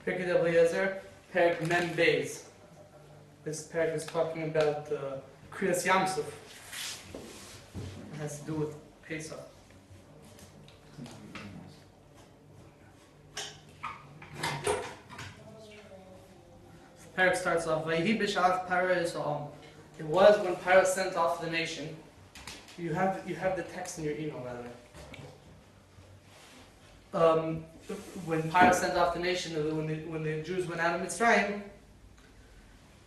Pirkei de Eliezer, Perek Mem Beis. This perek is talking about Kriyas Yamsuf. It has to do with Pesach. The perek starts off, Vayhi b'shalach Paro Yisrael. It was when Paro sent off the nation. You have the text in your email, by the way. When Paro sent off the nation, when the Jews went out of Mitzrayim,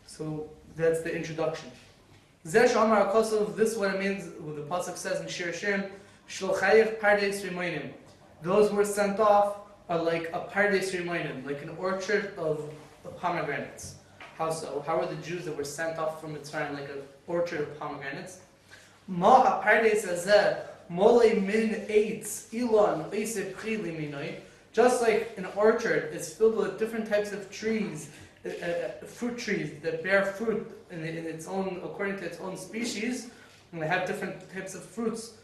so that's the introduction. Zesh Amar Akosov, this is what it means, what the Pesach says in Shir Shirim, Shlochayev Pardes Rimoinim. Those who were sent off are like a Pardes Rimoinim, like an orchard of pomegranates. How so? How are the Jews that were sent off from Mitzrayim like an orchard of pomegranates? Ma ha-Pardes Azeh, Mole min eitz, Ilon, Eise Prili Minoi. Just like an orchard is filled with different types of trees, fruit trees that bear fruit in its own, according to its own species, and they have different types of fruits.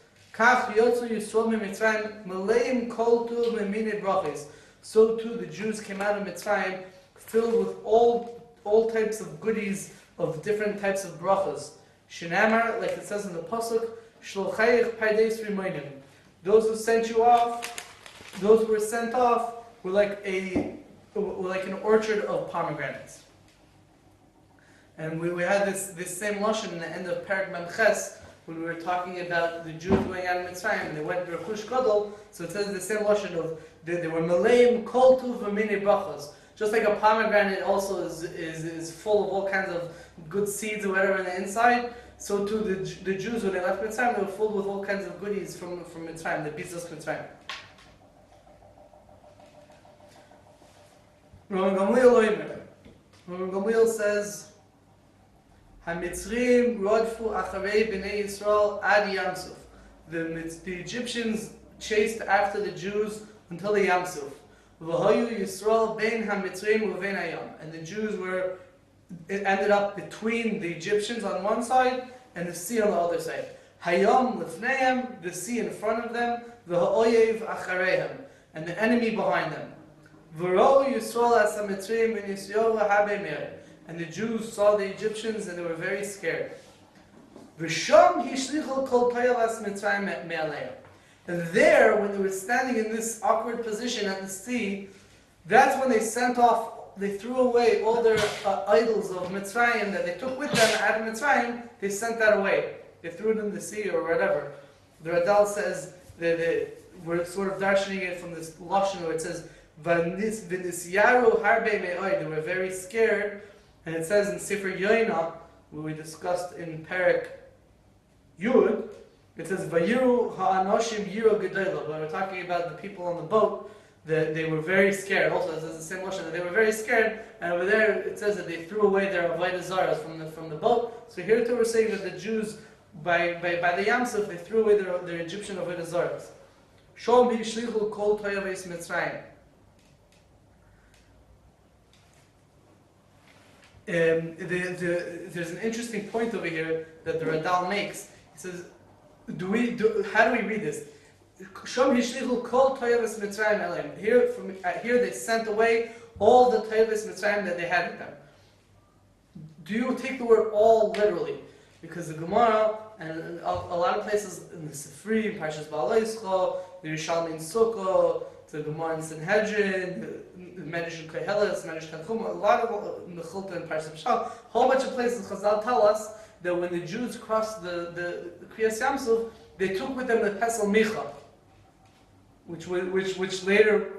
So too the Jews came out of Mitzrayim filled with all types of goodies of different types of brachas. Shinamar, like it says in the Pesach, Shlochayich Pardes Rimoinim. Those who sent you off, those who were sent off, were like an orchard of pomegranates. And we had this same lashon in the end of Perek Mem Ches, when we were talking about the Jews going out of Mitzrayim and they went to Rechush Gadol. So it says the same lashon of they were meleim kol tuv v'minei brachos. Just like a pomegranate also is full of all kinds of good seeds or whatever on the inside, so too the Jews when they left Mitzrayim, they were filled with all kinds of goodies from Mitzrayim, the Pesach Mitzrayim. Rabbi Gamliel says, HaMitzrim rodfu acharei b'nei Yisrael ad Yamsuf. The Egyptians chased after the Jews until the Yamsuf. V'hayu Yisrael bein HaMitzrim u'vein hayam. And the Jews it ended up between the Egyptians on one side and the sea on the other side. Hayam lefneihem, the sea in front of them, v'ha'oyev achareihem, and the enemy behind them. And the Jews saw the Egyptians and they were very scared. And there, when they were standing in this awkward position at the sea, that's when they threw away all their idols of Mitzrayim that they took with them out of Mitzrayim. They sent that away. They threw it in the sea or whatever. The Radal says that we're sort of darshaning it from this lashon where it says, they were very scared, and it says in Sefer Yoina, where we discussed in Perek Yud, it says Vayiru ha'anoshim yiru gedayla. When we're talking about the people on the boat, they were very scared. Also, it says the same lashon that they were very scared, and over there it says that they threw away their avodah zaras from the boat. So here too we're saying that the Jews by the Yamsuf they threw away their Egyptian avodah zaras. Shom b'yishlichu kol toyaves Mitzrayim. There's an interesting point over here that the Radal makes. He says, how do we read this? Here they sent away all the Toyavas Mitzrayim that they had with them. Do you take the word all literally? Because the Gemara and a lot of places in the Sifri, in Parshas Ba'alaischa, the Yerushalmi in Sukkah, the Gemara in Sanhedrin, the Medrash in Koheles, Medrash Tanchuma, a lot of Mechilta and Parshas Shel, a whole bunch of places Chazal tell us that when the Jews crossed the Kriyas Yamsuf, they took with them the Pesel Micha, which later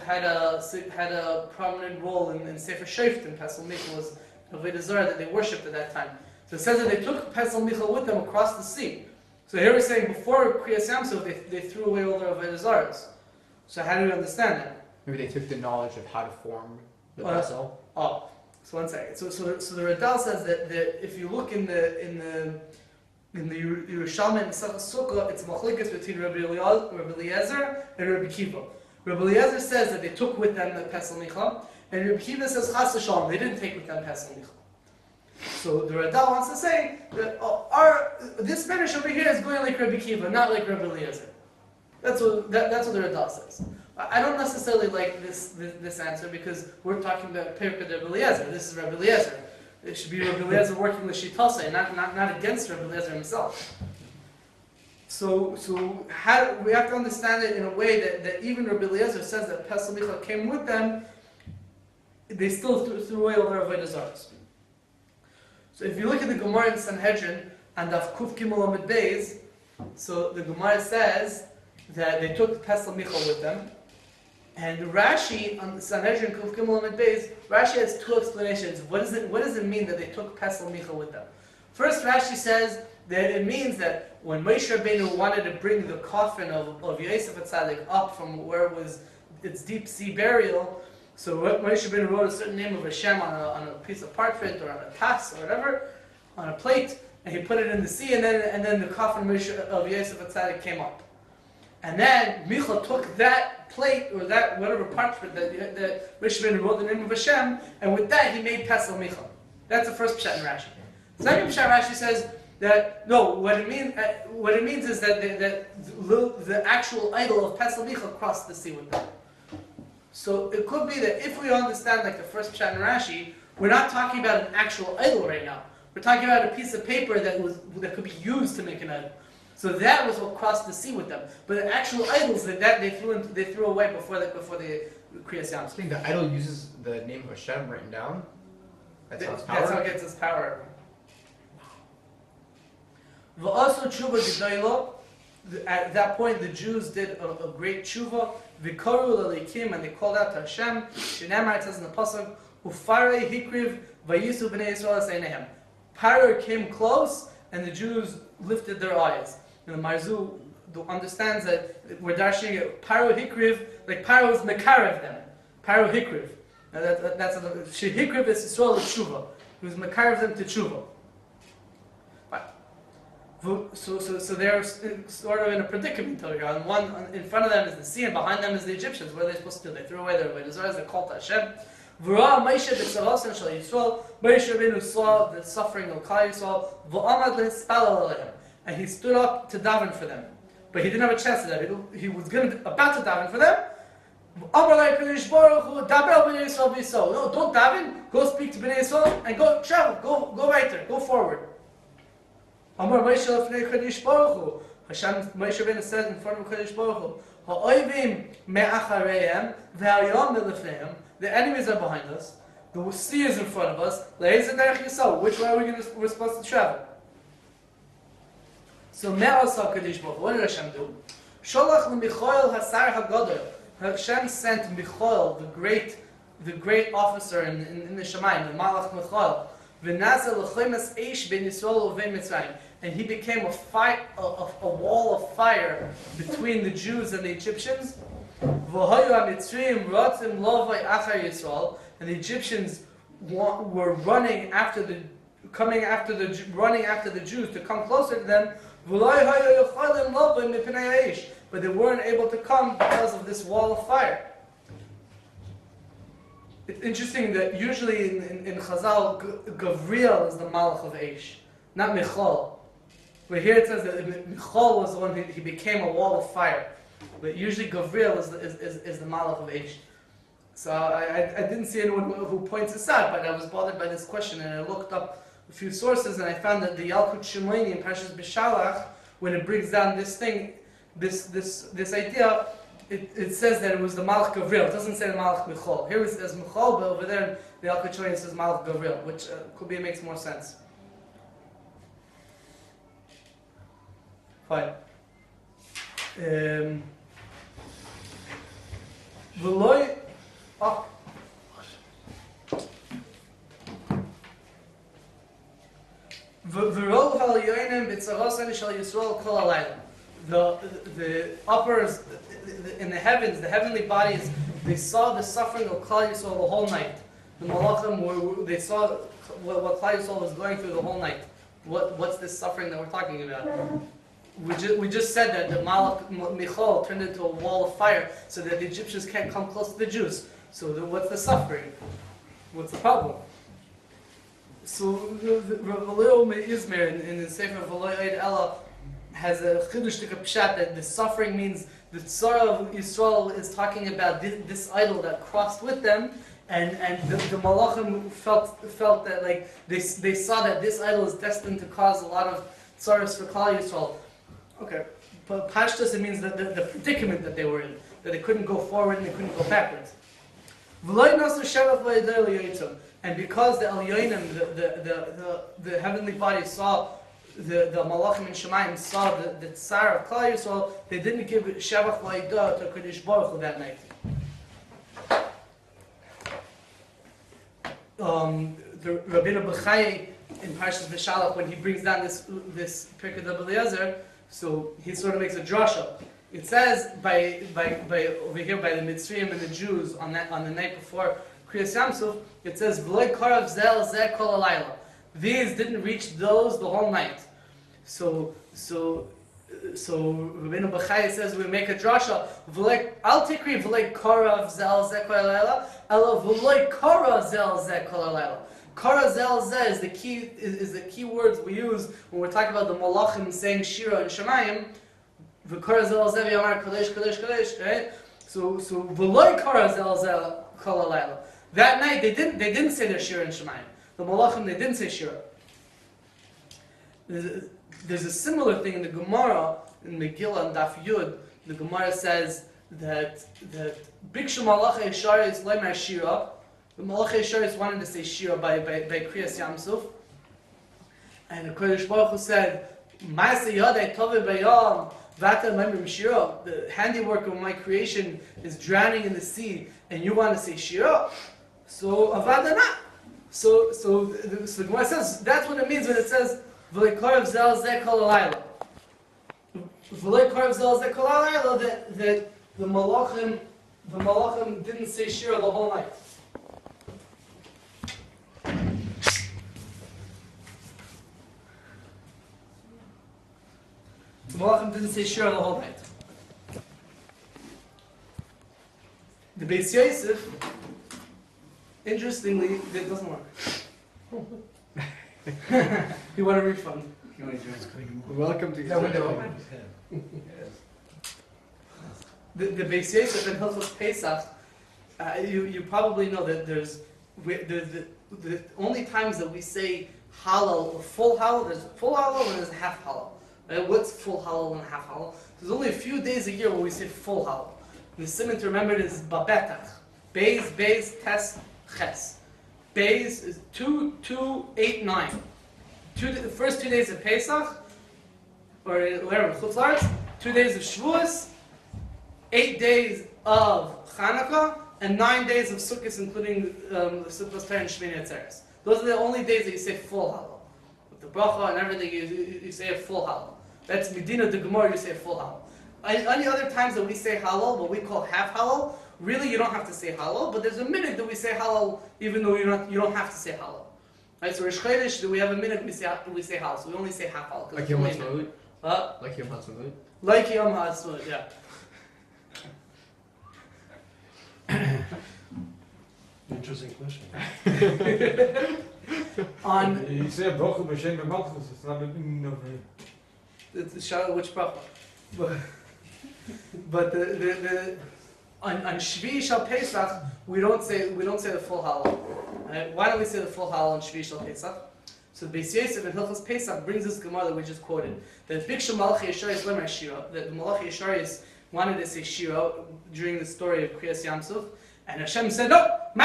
had a prominent role in Sefer Shoftim. Pesel Micha was a avodah zarah that they worshipped at that time. So it says that they took Pesel Micha with them across the sea. So here we're saying before Kriyas Yamsuf they threw away all their avodah zarahs. So how do we understand that? Maybe they took the knowledge of how to form the vessel. So one second. So the Radal says that if you look in the Yerushalmi and Pesach Sukkah, it's machlikas between Rabbi Eliezer and Rabbi Kiva. Rabbi Eliezer says that they took with them the Pesel Micha, and Rabbi Kiva says Chas v'Shalom, they didn't take with them Pesel Micha. So the Radal wants to say that this Medrash over here is going like Rabbi Kiva, not like Rabbi Eliezer. That's what the Radal says. I don't necessarily like this answer because we're talking about Pirkei de Eliezer. This is Rabbi Eliezer. It should be Rabbi Eliezer working with Shitasa, and not against Rabbi Eliezer himself. So we have to understand it in a way that even Rabbi Eliezer says that Pesach Micha came with them, they still threw away all their avodah zaros. So if you look at the Gemara in Sanhedrin and Daf Kuf Gimel Amud Beis, so the Gemara says that they took Pesach Micha with them, and Rashi on Sanhedrin Kuf Gimel Amud Beis, Rashi has two explanations. What does it mean that they took Pesach Micha with them? First, Rashi says that it means that when Moshe Rabbeinu wanted to bring the coffin of Yosef HaTzadik up from where it was its deep sea burial, so Moshe Rabbeinu wrote a certain name of Hashem on a piece of parchment or on a tass or whatever, on a plate, and he put it in the sea, and then the coffin of Yosef HaTzadik came up. And then Micha took that plate or that whatever parchment that Moshe Rabbeinu wrote the name of Hashem, and with that he made Pesach Micha. That's the first pshat in Rashi. The second pshat Rashi says that no, what it means is that the actual idol of Pesach Micha crossed the sea with them. So it could be that if we understand like the first pshat in Rashi, we're not talking about an actual idol right now. We're talking about a piece of paper that could be used to make an idol. So that was what crossed the sea with them. But the actual idols that they threw away before the Kriyas Yam. I think the idol uses the name of Hashem written down. That's how it gets its power. Also tshuva gedayla. At that point, the Jews did a great tshuva. V'karu l'leikim, and they called out to Hashem. Shenamar, it says in the pasuk, Ufarei hikriv vayisu b'nei Yisrael seinehem. Paro came close, and the Jews lifted their eyes. And the Marzu understands that we're dashing it. Paro hikriv, like Paro was mekarev them. Paro hikriv. That's hikriv is Yisrael tshuva. He was mekarev them to tshuva. So they're sort of in a predicament over here. In front of them is the sea, and behind them is the Egyptians. What are they supposed to do? They threw away their avodah zaros. They called to Hashem. Moshe Rabbeinu saw the suffering of Klal Yisrael, and he stood up to daven for them. But he didn't have a chance to that. He was about to daven for them. No, don't daven. Go speak to Bnei Yisrael and go travel. Go right there. Go forward. Amar Moshe lefnei Kadosh Baruch Hu. Hashem, Moshe Rabbeinu says in front of Kadosh Baruch Hu, Ha'oivim me'achareihem ve'hayom me'lefneihem. The enemies are behind us. The sea is in front of us. Le'ezeh derech yisrael. Which way are we're supposed to travel? So me'asa Kadosh Baruch Hu. What did Hashem do? Sholach l'Michael hasar hagadol. Hashem sent Michael, the great officer in the Shemayim, the Malach Michael. And he became a wall of fire between the Jews and the Egyptians. And the Egyptians were running after the Jews to come closer to them. But they weren't able to come because of this wall of fire. It's interesting that usually in Chazal, Gavriel is the Malach of Eish, not Michal. But here it says that Michal was the one he became a wall of fire. But usually Gavriel is the Malach of Eish. So I didn't see anyone who points this out, but I was bothered by this question, and I looked up a few sources, and I found that the Yalkut Shimoni in Parshas B'Shalach, when it brings down this thing, this idea, it says that it was the Malach Gavril. It doesn't say the Malach Michal. Here it says Michal, but over there the Yalkut Shimoni says Malach Gavril, which makes more sense. Fine. V'loi. V'rov al yoinem b'tzarosan shel Yisrael kol halayla. The uppers in the heavens, the heavenly bodies, they saw the suffering of Klal Yisrael the whole night. The Malachim, they saw what Klal Yisrael was going through the whole night. What's this suffering that we're talking about? We just said that the Malach Michal turned into a wall of fire so that the Egyptians can't come close to the Jews. So what's the suffering? What's the problem? So V'loi Izmer in the Sefer V'loi Eid Ella has a chidush pshat that the suffering means the tzara of Yisrael is talking about this idol that crossed with them, and the malachim felt that like they saw that this idol is destined to cause a lot of tzaras for Klal Yisrael. Okay, but pashtus, it means that the predicament that they were in, that they couldn't go forward and they couldn't go backwards. And because the Elyonim, the heavenly body saw the Malachim and Shemayim saw the Tsar of Klal Yisrael, they didn't give Shavach V'Aidah to Kodesh Baruch Hu that night. The Rabbeinu Bechai in Parshas Beshalach, when he brings down this Pirkei of Eliezer, so he sort of makes a drasha. It says by over here by the Mitzrayim and the Jews on the night before Kriyas Yamsuf, it says V'loi karav zel zeh kol halayla. These didn't reach those the whole night. So Rabbeinu Bechai says we make a drasha. Al tikri v'loi karav zel zeh kol halayla, ela v'loi karav zel zeh kol halayla. Kara zel zeh is the key words we use when we're talking about the Malachim saying Shira and Shemayim. V'kara zel zeh v'yamar kodesh kodesh kodesh. Right? So v'loi kara zel zeh kol halayla. That night they didn't say their Shira and Shemayim. The Malachim, they didn't say Shira. There's a similar thing in the Gemara in Megillah and Daf Yud. The Gemara says that Bikshu Malachei Yesharis Leimar Shira. The Malachei Yesharis wanted to say Shira by Kriyas Yamsuf, and the Kodesh Baruch Hu said, "Ma'aseh Yadei Tovei Bayam V'ata Leimar Shira." The handiwork of my creation is drowning in the sea, and you want to say Shira? So Avadana. So the Gemara says that's what it means when it says V'lei karav zel zeh kol halayla. V'lei karav zel zeh kol halayla, that the malachim didn't say Shira the whole night. The malachim didn't say Shira the whole night. The Beis Yosef, interestingly, it doesn't work. You want a refund? Welcome to The Beis Yosef in Hilchos Pesach, you probably know that there's the only times that we say Hallel, or full Hallel, there's full Hallel and there's half Hallel. Right? What's full Hallel and half Hallel? There's only a few days a year where we say full Hallel. The simon to remember is Babetach. Beis, Tes, Ches. Beis is 2, 8, 9. The first 2 days of Pesach, or whatever, Chutz La'aretz, 2 days of Shavuos, 8 days of Chanukah, and 9 days of Sukkot, including Sukkot and Shmini Atzeres. Those are the only days that you say full Hallel. With the bracha and everything, you say a full Hallel. That's Medina de Gemara, you say a full Hallel. Any other times that we say Hallel, what we call half Hallel, really you don't have to say Hallel, but there's a minute that we say Hallel, even though you don't have to say Hallel. Right? So Rosh Chodesh, we have a minute we say Hallel, so we only say half Hallel. Like Yom HaTzmaut? What? Like Yom HaTzmaut? Like Yom HaTzmaut, yeah. Interesting question. On You say a bracha b'shem b'malchus, it's not in the Shel, which bracha? But the on Shvii Shel Pesach we don't say the full Hallel. Right? Why don't we say the full Hallel on Shvii Shel Pesach? So the Beis Yosef in Hilchos Pesach brings this Gemara that we just quoted. That Bikshu Malachei Yesharis Leimar Shira. That the Malachei Yesharis wanted to say Shira during the story of Kriyas Yamsuf, and Hashem said, "No, the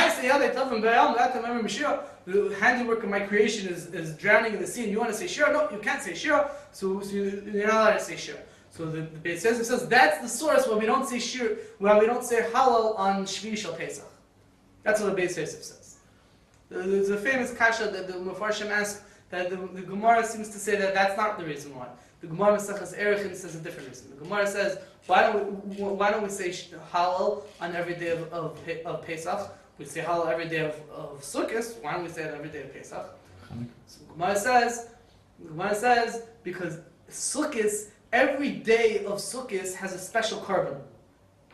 handiwork of my creation is drowning in the sea, and you want to say Shira? No, you can't say Shira. So you're not allowed to say Shira." So the Beis Yosef says that's the source why we don't say Shira, why we don't say Hallel on Shvii Shel Pesach. That's what the Beis Yosef says. There's a famous kasha that the Mefarshim asked that the Gemara seems to say that that's not the reason why. The Gemara Mesachas Erechin says a different reason. The Gemara says why don't we say Hallel on every day of Pesach? We say Hallel every day of Sukkot. Why don't we say it every day of Pesach? So the Gemara says because Sukkot, every day of Sukkot has a special carbon.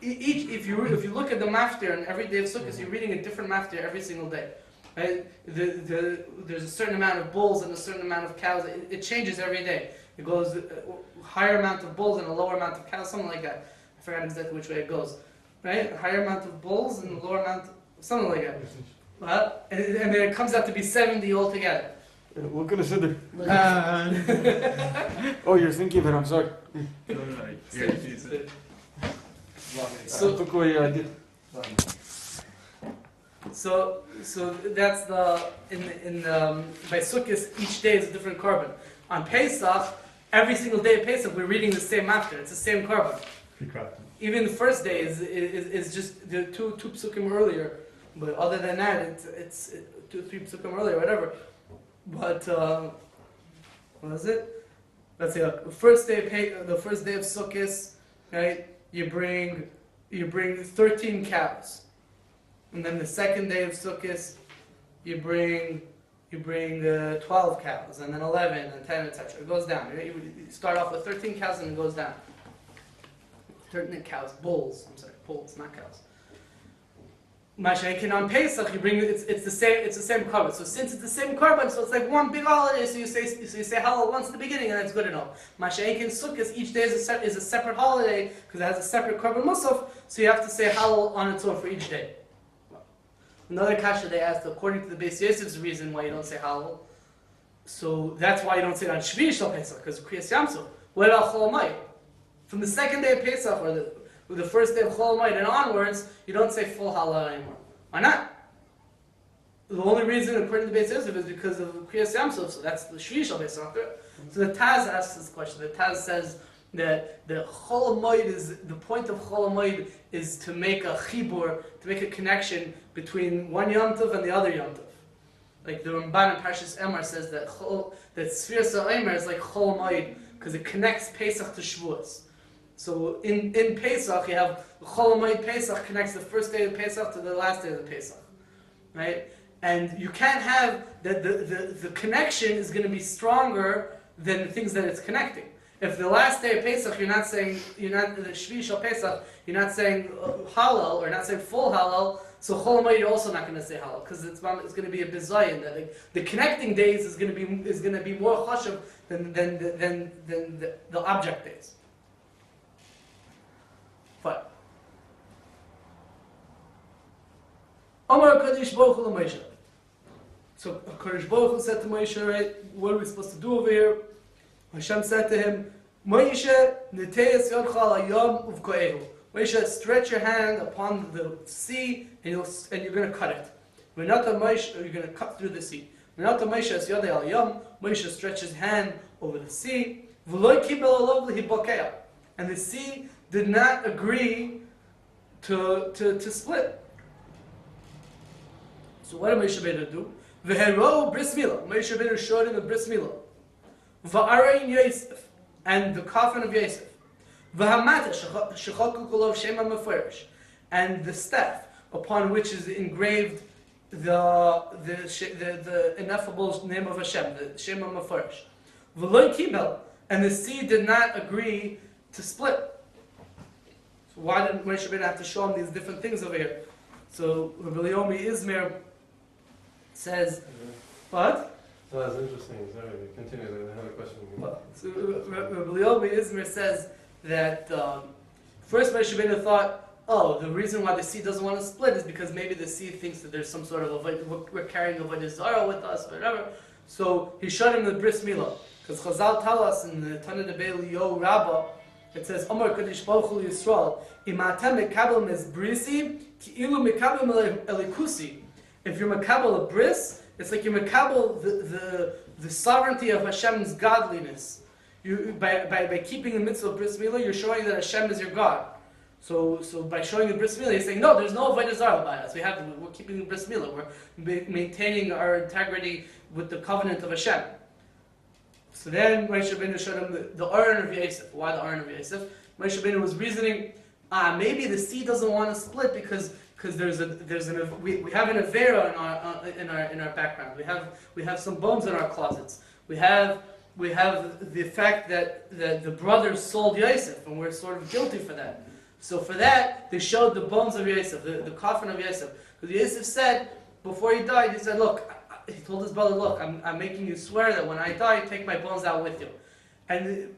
If you look at the maftir and every day of Sukkot, you're reading a different maftir every single day. Right? There's a certain amount of bulls and a certain amount of cows. It changes every day. It goes higher amount of bulls and a lower amount of cows, something like that. I forgot exactly which way it goes. Right? A higher amount of bulls and a lower amount, something like that. And then it comes out to be 70 altogether. What can I say there? Oh, you're thinking of it, I'm sorry. So, took away your idea. So that's by Sukkot, each day is a different carbon. On Pesach, every single day of Pesach, we're reading the same after. It's the same carbon. Even the first day is just the two psukim earlier, but other than that, it's 2-3 psukim earlier, whatever. But what is it? Let's see. The first day of Sukkot, right? You bring 13 cows. And then the second day of Sukkot, you bring 12 cows, and then 11, and 10, etc. It goes down. You start off with 13 cows, and it goes down. 13 cows, bulls. I'm sorry, bulls, not cows. Mashenkin on Pesach, you bring it's the same carbon. So since it's the same carbon, so it's like one big holiday. So you say Hallel once at the beginning, and that's good enough. Mashenkin Sukkot, each day is a separate holiday because it has a separate carbon musaf. So you have to say Hallel on its own for each day. Another kasha they asked, according to the Beis Yosef's reason why you don't say Hallel. So that's why you don't say it on Shvii Shel Pesach, because Kriyas Yamsuf. What about Chol Hamoed? From the second day of Pesach, or the first day of Chol Hamoed and onwards, you don't say full Hallel anymore. Why not? The only reason, according to the Beis Yosef, is because of Kriyas Yamsuf, so that's the Shvii Shel Pesach. So the Taz asks this question. The Taz says that the Chol Hamoed is, the point of Chol Hamoed is to make a chibur, to make a connection between one Yom Tov and the other Yom Tov. Like the Ramban in Parshas Emor says that Sfiras HaOmer is like Chol Hamoed because it connects Pesach to Shavuos. So in Pesach you have Chol Hamoed Pesach connects the first day of Pesach to the last day of the Pesach, right? And you can't have that the connection is going to be stronger than the things that it's connecting. If the last day of Pesach you're not the Shvii Shel Pesach, you're not saying Hallel or not saying full Hallel, so Chol Hamoed you're also not going to say Hallel because it's going to be a bizayin. That the connecting days is going to be more chashuv than the object days. Fine. Amar Kadosh Baruch Hu Moshe. So Kadosh Baruch Hu said to Moshe, right, what are we supposed to do over here? Hashem said to him, Moshe, Neteyas Yodcha al Hayam Uvkoehu. Moshe, stretch your hand upon the sea, and you're going to cut it. V'nata Moshe, you're going to cut through the sea. V'nata Moshe es Yodei al Hayam. Moshe stretches his hand over the sea. V'loi kibel alav lehibokeah. And the sea did not agree to split. So what did Moshe Rabbeinu do? V'hero bris milah. Moshe Rabbeinu showed him the bris milah. V'arein Yosef, and the coffin of Yosef. V'hamata shechaku kolov shema mefurish, and the staff upon which is engraved the ineffable name of Hashem, the shema mefurish. V'loi kibel, and the sea did not agree to split. So why did Moshe Rabbeinu have to show him these different things over here? So Rabbi Yomi Izmir says, what? So that's interesting. Sorry, continue. I have a question. So Rabbi Yomi Izmir says that first Moshe Rabbeinu thought, oh, the reason why the sea doesn't want to split is because maybe the sea thinks that there's some sort of we're carrying a Avodah Zarah with us or whatever. So he showed him the bris milah. Because Chazal tell us in the Tana Debei Yo Rabbah, it says, Amar Kadosh Baruch Hu Yisrael, Imatem mekabel mes brisi, ki ilu mekabel elikusi. If you're mekabel a bris, it's like you're mekabel the sovereignty of Hashem's godliness. You by keeping the mitzvah of bris milah, you're showing that Hashem is your God. So by showing the bris milah, you're saying, no, there's no avodah zarah by us. We're keeping the bris milah. We're maintaining our integrity with the covenant of Hashem. So then Moshe Rabbeinu showed him the Aron of Yosef. Why the Aron of Yosef? Moshe Rabbeinu was reasoning, maybe the sea doesn't want to split because we have an avera in our background. We have some bones in our closets. We have the fact that the brothers sold Yosef, and we're sort of guilty for that. So for that, they showed the bones of Yosef, the coffin of Yosef. Because Yosef said, before he died, he said, look, he told his brother, look, I'm making you swear that when I die, take my bones out with you. And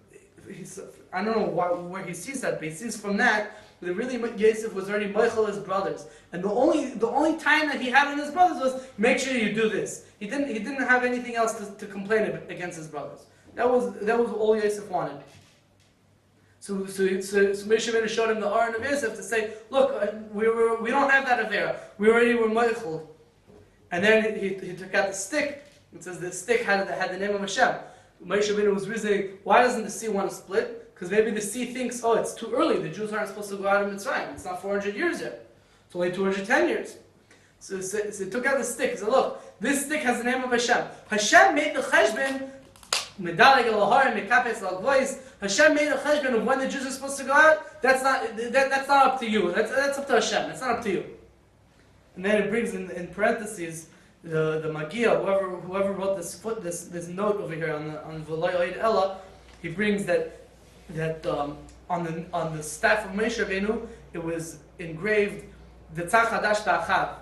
I don't know where he sees that, but he sees from that really Yosef was already Michael his brothers, and the only time that he had on his brothers was make sure you do this. He didn't have anything else to complain against his brothers. That was all Yosef wanted. So Moshe Rabbeinu showed him the Aron of Yosef to say, look, we don't have that Avera. We already were Michael. And then he took out the stick. It says the stick had the name of Hashem. Moshe Rabbeinu was reasoning, why doesn't the sea want to split? Because maybe the sea thinks, oh, it's too early. The Jews aren't supposed to go out of Mitzrayim. It's not 400 years yet. It's only 210 years. So he took out the stick. He said, look, this stick has the name of Hashem. Hashem made the cheshbon, medaleg el-harim, mekapes al-gvois. Hashem made a cheshbon of when the Jews are supposed to go out. That's not up to you. That's up to Hashem. That's not up to you. And then it brings in parentheses the Magia, whoever wrote this note over here on V'lo Yoed Ella, he brings that on the staff of Moshe Rabbeinu, it was engraved the Tzach Hadash Ba'achav,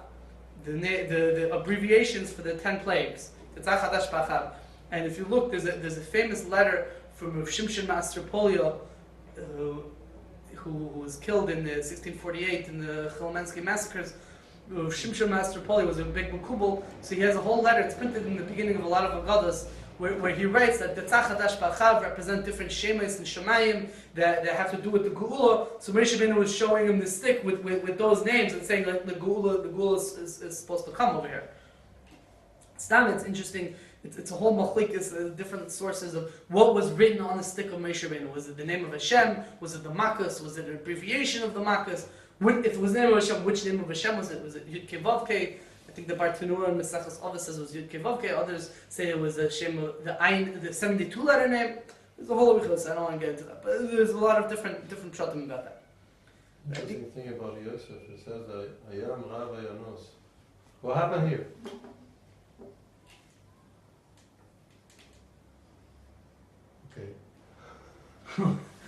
the abbreviations for the 10 plagues, the Tzach Hadash Ba'achav. And if you look, there's a famous letter from Rav Shimshon Master Polio, who was killed in 1648 in the Cholmensky massacres. Rav Shimshon Master Polio was a big Mekubal, so he has a whole letter. It's printed in the beginning of a lot of Agadas, where he writes that the Tzach Hadash Ba'achav represent different Shemes and Shemayim that have to do with the Geula. So Moshe Rabbeinu was showing him the stick with those names and saying that the Geula is supposed to come over here. Stam, it's interesting. It's a whole machlikas, different sources of what was written on the stick of Moshe Rabbeinu. Was it the name of Hashem? Was it the Makkos? Was it an abbreviation of the Makkos? If it was the name of Hashem, which name of Hashem was it? Was it Yud Kei Vav Kei? I think the Bartanura and Mesachas Avos says it was Yud Kei Vav Kei. Others say it was the 72-letter name. There's a whole wichus. I don't want to get into that, but there's a lot of different pshatim about that. Interesting thing about Yosef, it says that Hayam Rav Hayanos. What happened here? Okay.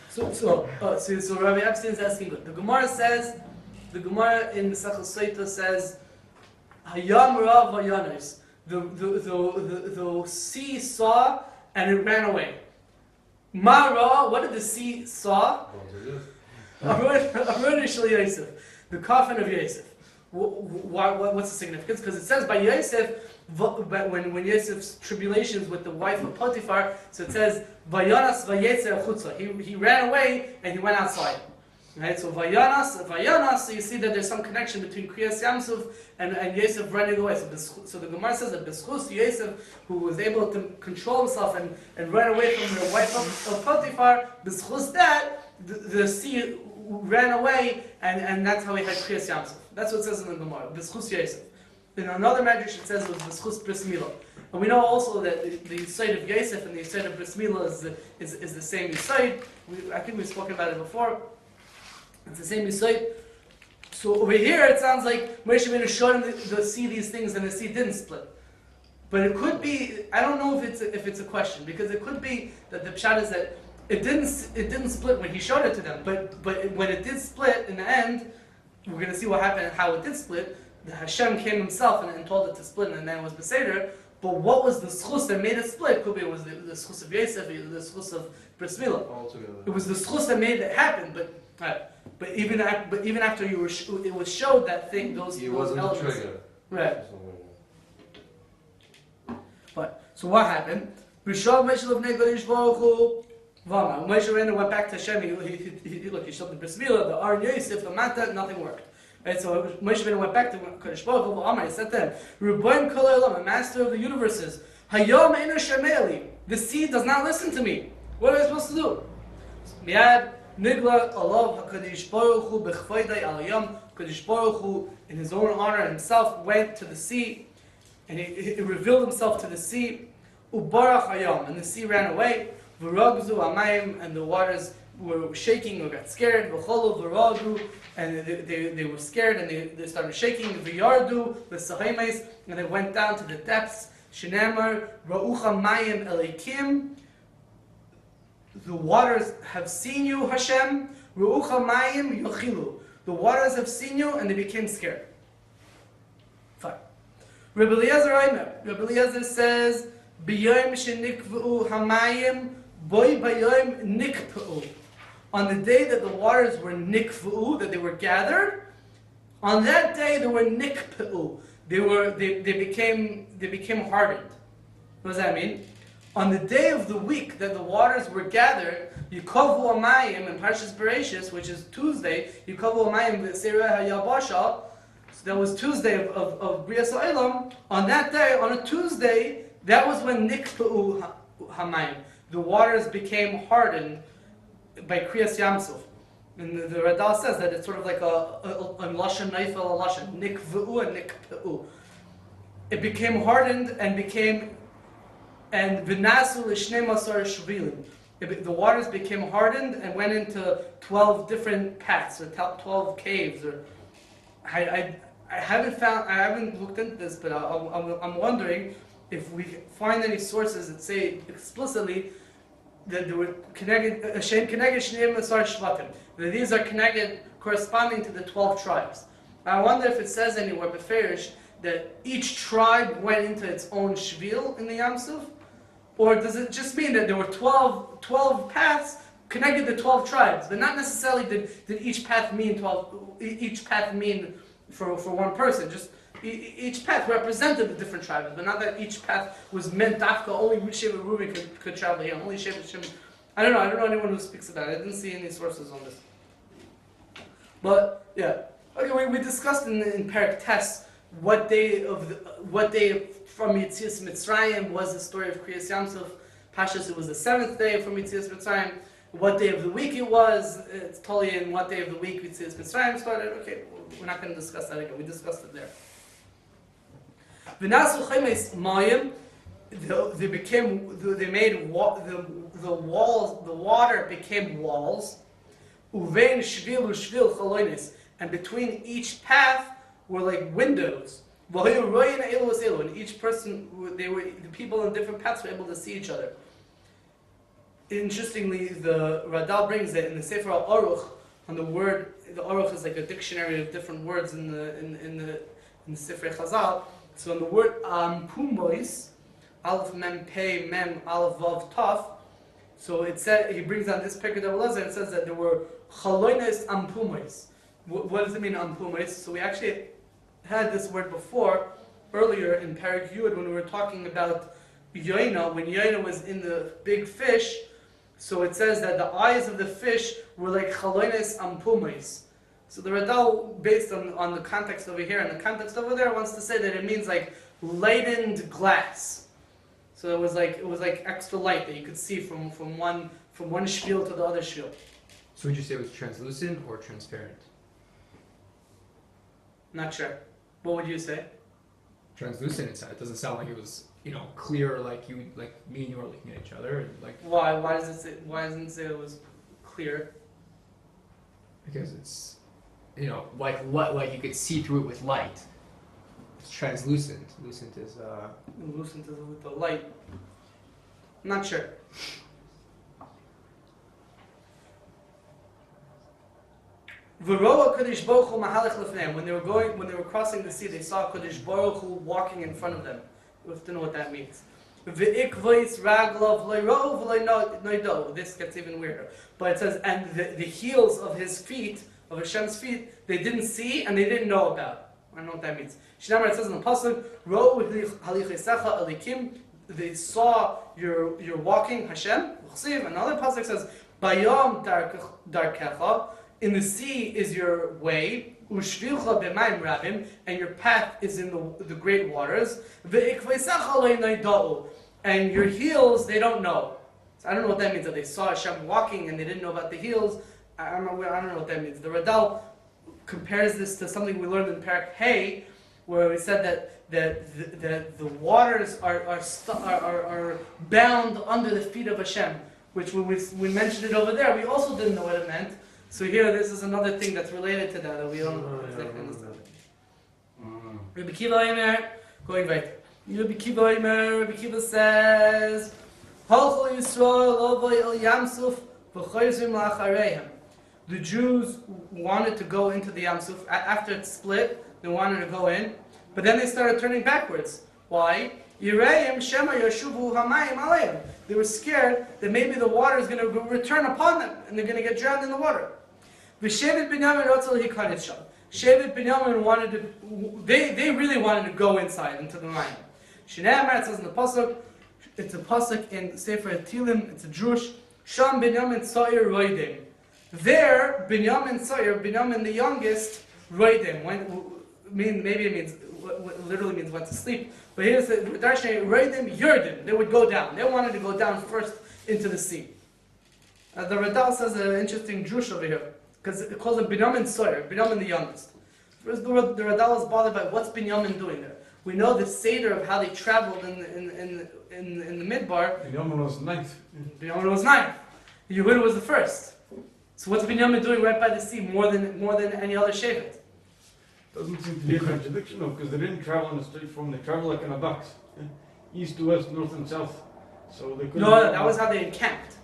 So Rabbi Epstein is asking good. The Gemara in Mesachas Soita says, Hayam Rav Hayanos. The sea saw and it ran away. Mara, what did the sea saw? Amrun Shel Yosef, the coffin of Yosef. What's the significance? Because it says by Yosef, when Yosef's tribulations with the wife of Potiphar, so it says Vayanas vayetzer chutza. He ran away and he went outside. Right? So Vayanas. So you see that there's some connection between Kriyas Yamsuf and Yosef running away. So the Gemara says that B'schus Yosef, who was able to control himself and run away from the wife of Potiphar, B'schus that the sea ran away, and that's how he had Kriyas Yamsuf. That's what it says in the Gemara. B'schus Yosef. In another medrash it says it was B'schus Bris Milah. And we know also that the Yisod of Yosef and the Yisod of Bris Milah is the same Yisod. I think we've spoken about it before. It's the same Yisod. So over here it sounds like Moshe Rabbeinu showed him to see these things and the sea didn't split. But it could be, I don't know if it's a question, because it could be that the pshat is that it didn't split when he showed it to them, but when it did split in the end, we're going to see what happened and how it did split. The Hashem came himself and told it to split, and then it was Beseder. But what was the schus that made it split? Could be it was the schus of Yosef, the schus of Bris Milah. It was the schus that made it happen. But even after it was showed that thing, those wasn't elements. the trigger. Right. But so what happened? Rishon Moshe Levnei Kodesh Baruch Hu. Vama. Moshe went back to Hashem. He showed the Bris Milah, the Aron Yosef, the Mata. Nothing worked. Right, so Moshe Rabbeinu went back to Kodesh Baruch Hu. Amar, he said to him, Rabbein Kol Olam, a master of the universes. Hayom Eino Shemeli. The sea does not listen to me. What am I supposed to do? Miad Nigla Alav HaKadosh Baruch Hu B'chvaydai Alayom. Kodesh Baruch Hu, in his own honor himself, went to the sea, and he revealed himself to the sea. Ubarach Hayom, and the sea ran away. V'ragzu Amayim, and the waters were shaking or got scared. V'cholu v'ragzu, and they were scared and they started shaking. V'yardu v'sahaymes, and they went down to the depths. Shenamar ra'ucha mayim elikim. The waters have seen you, Hashem. Ra'ucha mayim yochilu. The waters have seen you and they became scared. Fine. Rabbi Eliezer says, B'yom shenikv'u hamayim, boy b'yom nikp'u. On the day that the waters were nikv'u, that they were gathered, on that day they were nikp'u. They became hardened. What does that mean? On the day of the week that the waters were gathered, Yikovu Amayim in Parshas Bereshis, which is Tuesday, Yikovu Amayim v'Seirei HaYabasha. So that was Tuesday of Kriyas Ha'olam. On that day, on a Tuesday, that was when Nikpa'u Hamayim. The waters became hardened by Kriyas Yamsuf. And the Radal says that it's sort of like a Lashon Neifel, a Lashon, Nikva'u and Nikpa'u. It became hardened and V'nasu l'shnei masar shvilim. The waters became hardened and went into 12 different paths, or 12 caves. Or I haven't looked into this, but I'm wondering if we find any sources that say explicitly that there were connected shnei masar shvatim. That these are connected corresponding to the 12 tribes. I wonder if it says anywhere beferish that each tribe went into its own shvil in the Yamsuf. Or does it just mean that there were 12 paths connected to 12 tribes, but not necessarily did each path mean 12? Each path mean for one person. Just each path represented the different tribes, but not that each path was meant dafka. Only Sheva Ruben could travel here. Only Sheva Shimon. I don't know anyone who speaks about it. I didn't see any sources on this. But yeah, okay. We discussed in Perek Tes what day from Yetzias Mitzrayim was the story of Kriyas Yamsuf. Pashas, it was the 7th day from Yetzias Mitzrayim. What day of the week it was, it's totally in what day of the week Yetzias Mitzrayim started. Okay, we're not going to discuss that again. We discussed it there. V'nasu chaymes mayim, the water became walls. Uvein shvil chalonis, and between each path were like windows. And each person, the people in different paths were able to see each other. Interestingly, the Radal brings that in the Sefer Al-Aruch, on the Aruch is like a dictionary of different words in the Sefer Chazal. So on the word Ampumois, Aleph Mem Pei Mem Aleph Vav Taf. So it said, he brings down this Pirkei and it says that there were Chaloines Ampumois. What does it mean Ampumois? So we actually had this word before, earlier in Perek Yud, when we were talking about Yoina, when Yoina was in the big fish. So it says that the eyes of the fish were like chaloines ampumais. So the Radal, based on the context over here and the context over there, wants to say that it means like lightened glass. So it was like extra light that you could see from one shvil to the other shvil. So would you say it was translucent or transparent? Not sure. What would you say? Translucent. It doesn't sound like it was, clear, like me and you are looking at each other. Like why? Why doesn't it say it was clear? Because it's, like you could see through it with light. It's translucent. Lucent is with the light. Not sure. When they were crossing the sea, they saw Kadosh Baruch Hu walking in front of them. You have to know what that means. This gets even weirder. But it says, and the heels of his feet, of Hashem's feet, they didn't see and they didn't know about. I don't know what that means. It says in the Pasuk, they saw your walking, Hashem. Another Pasuk says, Bayom darkecha, in the sea is your way, ushvilcha b'mayim rabim, and your path is in the great waters. And your heels, they don't know. So I don't know what that means. That they saw Hashem walking and they didn't know about the heels. I don't know what that means. The Radal compares this to something we learned in Pirkei, where we said that the waters are bound under the feet of Hashem. Which when we mentioned it over there, we also didn't know what it meant. So here, this is another thing that's related to that we don't exactly understand. Rabbi Kiva Eimer, going right. Rabbi Kiva says, Halchol Yisrael Lovay El Yamsuf v'choyzim la'achareihem. The Jews wanted to go into the Yamsuf after it split. They wanted to go in. But then they started turning backwards. Why? Yirayim Shema Yashuvu Hamayim Aleim. They were scared that maybe the water is going to return upon them and they're going to get drowned in the water. V'Shevet Binyamin Ratzal Hikaret Sham. Shevet Binyamin wanted to, they really wanted to go inside into the Mayim. Shnei Amar, it says in the pasuk, it's a pasuk in Sefer Tilim, it's a Drush. Sham Binyamin Tzair Roidim. There, Binyamin the youngest, Roidim. Maybe it means, literally means went to sleep. But here's the Darshan, Roidim Yurdim. They would go down. They wanted to go down first into the sea. The Radal says an interesting Drush over here, because it calls him Binyamin Tzair, Binyamin the youngest. First, the Radal is bothered by what's Binyamin doing there. We know the Seder of how they traveled in the Midbar. Binyamin was ninth. Binyamin was ninth. Yehuda was the first. So what's Binyamin doing right by the sea more than any other Shevet? Doesn't seem to be a contradiction though, because they didn't travel in a straight form, they traveled like in a box. East to west, north and south. So they couldn't. No, that was how they encamped.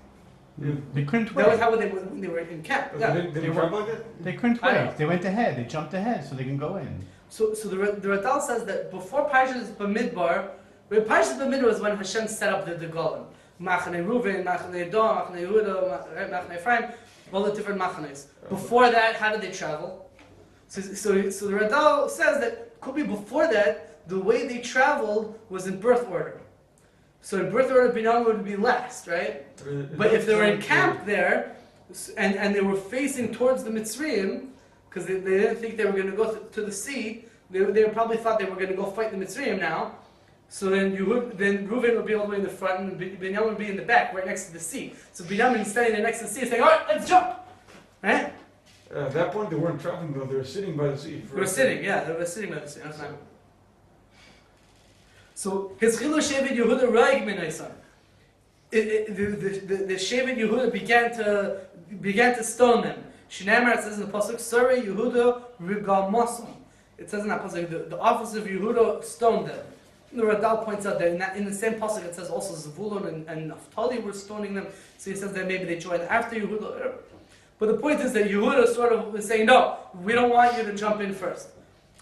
Yeah. They couldn't That was wait. how they were encamped. They Yeah. didn't travel like that? They couldn't I know. wait. They went ahead. They jumped ahead so they can go in. So the Radal says that before Parshas Bamidbar, Parshas Bamidbar was when Hashem set up the Golan. Machane Reuven, Machane Edom, Machane Yehuda, Machane Ephraim, all the different Machanes. Before that, how did they travel? So the Radal says that could be before that, the way they traveled was in birth order. So in birth order, Binyamin would be last, right? But if they were encamped there, and they were facing towards the Mitzrayim, because they didn't think they were going to go to the sea, they probably thought they were going to go fight the Mitzrayim now. So then Reuven would be all the way in the front, and Binyamin would be in the back, right next to the sea. So Binyamin is standing there next to the sea, saying, "All right, let's jump!" Right? At that point, they weren't traveling though; they were sitting by the sea. They were sitting, yeah, they were sitting by the sea. That's right. So his Chilu Shevet Yehuda Raig Minaysan. The Shevet Yehuda began to stone them. Shnei, it says in the pasuk, "Sorry Yehuda Rigamasam." It says in that pasuk, the office of Yehuda stoned them. The Radal points out that in the same pasuk it says also Zvulun and Naphtali were stoning them. So he says that maybe they joined after Yehuda. But the point is that Yehuda sort of was saying, "No, we don't want you to jump in first."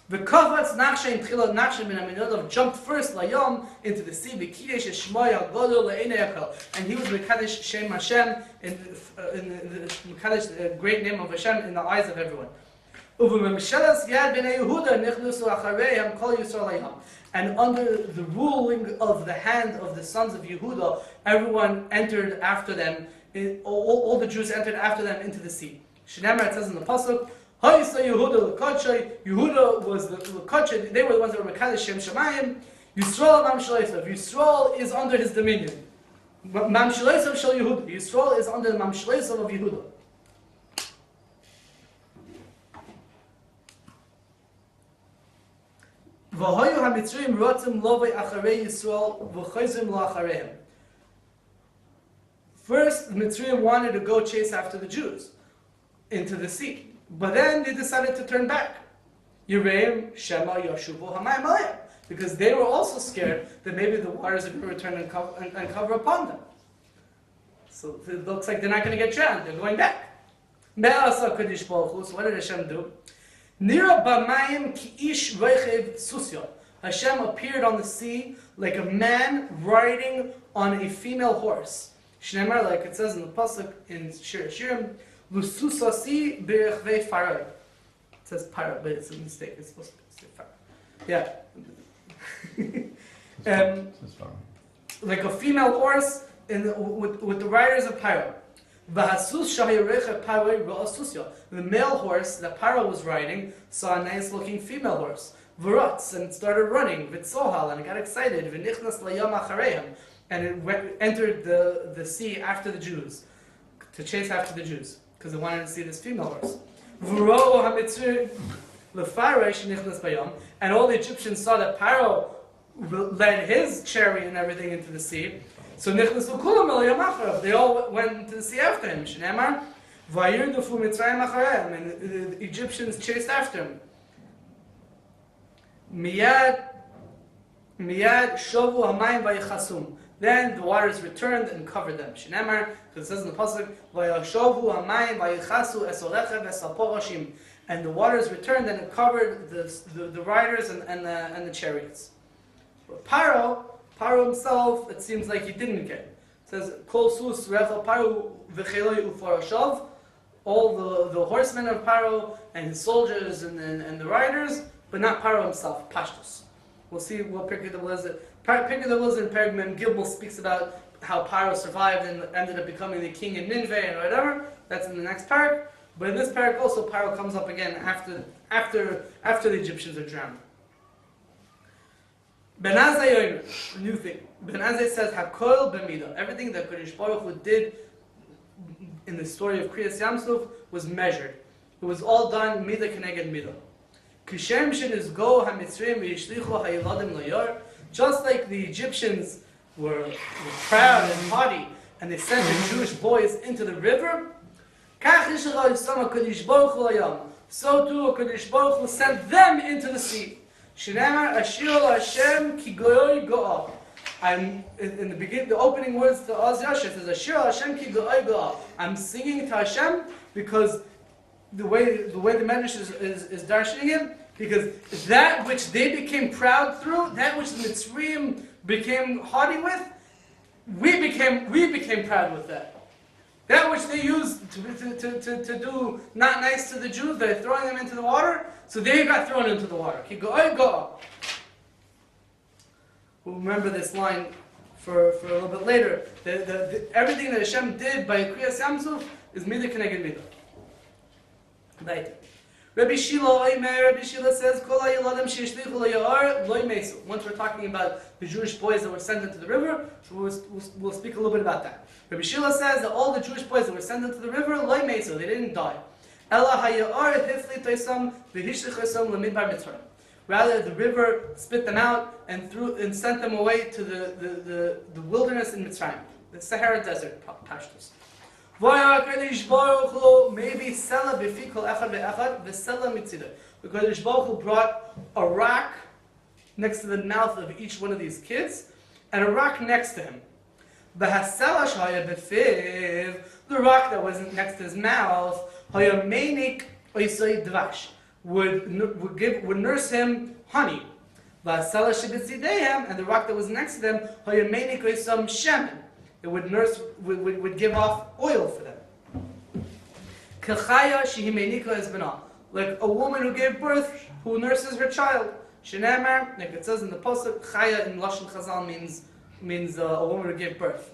The Kavatz Nachshe Tchila Nachshe Min Aminodov jumped first Layom into the sea. V'kidesh Shmoya Godol Le'enei Yakal, and he was Mekadesh Shem Hashem in the Mekadesh, the great name of Hashem in the eyes of everyone. And under the ruling of the hand of the sons of Yehuda, everyone entered after them. All the Jews entered after them into the sea. Shnei, it says in the pasuk, Yehuda was the Lekotcha, they were the ones that were Mekadesh Shem Shemayim. Yisrael Mam Shleisav. Yisrael is under his dominion. Mam Shleisav Shel Yehuda. Yisrael is under the Mam Shleisav of Yehuda. V'hoyu hamitzrayim rotzim lovei acharei Yisrael v'chayzim la'achareim. First, the Mitzrayim wanted to go chase after the Jews into the sea. But then they decided to turn back. Yireim Shema Yashuvu Hamayim Alayim. Because they were also scared that maybe the waters are going to return and cover upon them. So it looks like they're not going to get drowned. They're going back. So what did Hashem do? Nira b'mayim ki ish reichev susya. Hashem appeared on the sea like a man riding on a female horse. Shneimar, like it says in the pasuk in Shir Shirim, Lususasi b'rechvei farad. It says parad, but it's a mistake. It's supposed to say farad. Yeah. Like a female horse with the riders of Paro. The male horse that Paro was riding saw a nice looking female horse. V'rotz, and started running. V'tzohal, and it got excited. V'nichnas layom achareim, and it entered the sea after the Jews, to chase after the Jews, because they wanted to see this female horse. V'ro hamitzur l'faresh nichnas bayom, and all the Egyptians saw that Paro led his chariot and everything into the sea. So nichnasu kulam layom acharav, they all went into the sea after him. Shneimar vayirdufu mitzrayim achareim, and the Egyptians chased after him. Miyad shovu hamayim vayichasum. Then the waters returned and covered them. Shneimar, because it says in the pasuk, vayashovu hamayim vayichasu esolecha v'saporoshim, and the waters returned, and it covered the riders and the chariots. But Paro himself, it seems like he didn't get it. It says, Kol sus recha Paro v'cheloi ufarashav, all the horsemen of Paro and his soldiers and the riders, but not Paro himself, Pashtus. We'll see what Pirkei in Perek Mem Gimel speaks about how Paro survived and ended up becoming the king in Nineveh and whatever. That's in the next parak. But in this parak also, Paro comes up again after the Egyptians are drowned. Ben Azai, a new thing. Ben Azai says, Hakol b'midah. Everything that Kodesh Baruch Hu did in the story of Kriyas Yamsuf was measured. It was all done midah keneged midah. Kishem is go hamitzrim v'yishlichu hayiladim layar. Just like the Egyptians were proud and haughty, and they sent the Jewish boys into the river, so too Kodesh Baruch Hu sent them into the sea. And in the beginning, the opening words to Oz Yasha says, Ashir Hashem ki go'ai go'ah. I'm singing to Hashem because the way the Medrash is darshaning him, because that which they became proud through, that which the Mitzrayim became haughty with, we became proud with that. That which they used to do not nice to the Jews, they're throwing them into the water, so they got thrown into the water. Ki go'ai go'ah. We'll remember this line for a little bit later. Everything that Hashem did by Kriyas Yamsuf is midah keneged midah. Right. Rabbi Shila says, Kol ha'yiladim she'yishlichu layar lo yimesu. Once we're talking about the Jewish boys that were sent into the river, so we'll speak a little bit about that. Rabbi Shila says that all the Jewish boys that were sent into the river, lo yimesu, they didn't die. Ela ha'yar hifli toisam v'hishlichosam lemidbar mitzrayim. Rather, the river spit them out and sent them away to the wilderness in Mitzrayim, the Sahara Desert, Pashtus. Maybe Sela b'fikol echad ve'echad v'sela mitzida. Because Kodesh Baruch Hu brought a rock next to the mouth of each one of these kids, and a rock next to him. V'hasela shaya b'fiv, the rock that was next to his mouth, haya meinik oisei dvash. Would nurse him honey. And the rock that was next to them, it would give off oil for them. Like a woman who gave birth, who nurses her child. Like it says in the Pesach, Chaya in Lashon Chazal means a woman who gave birth.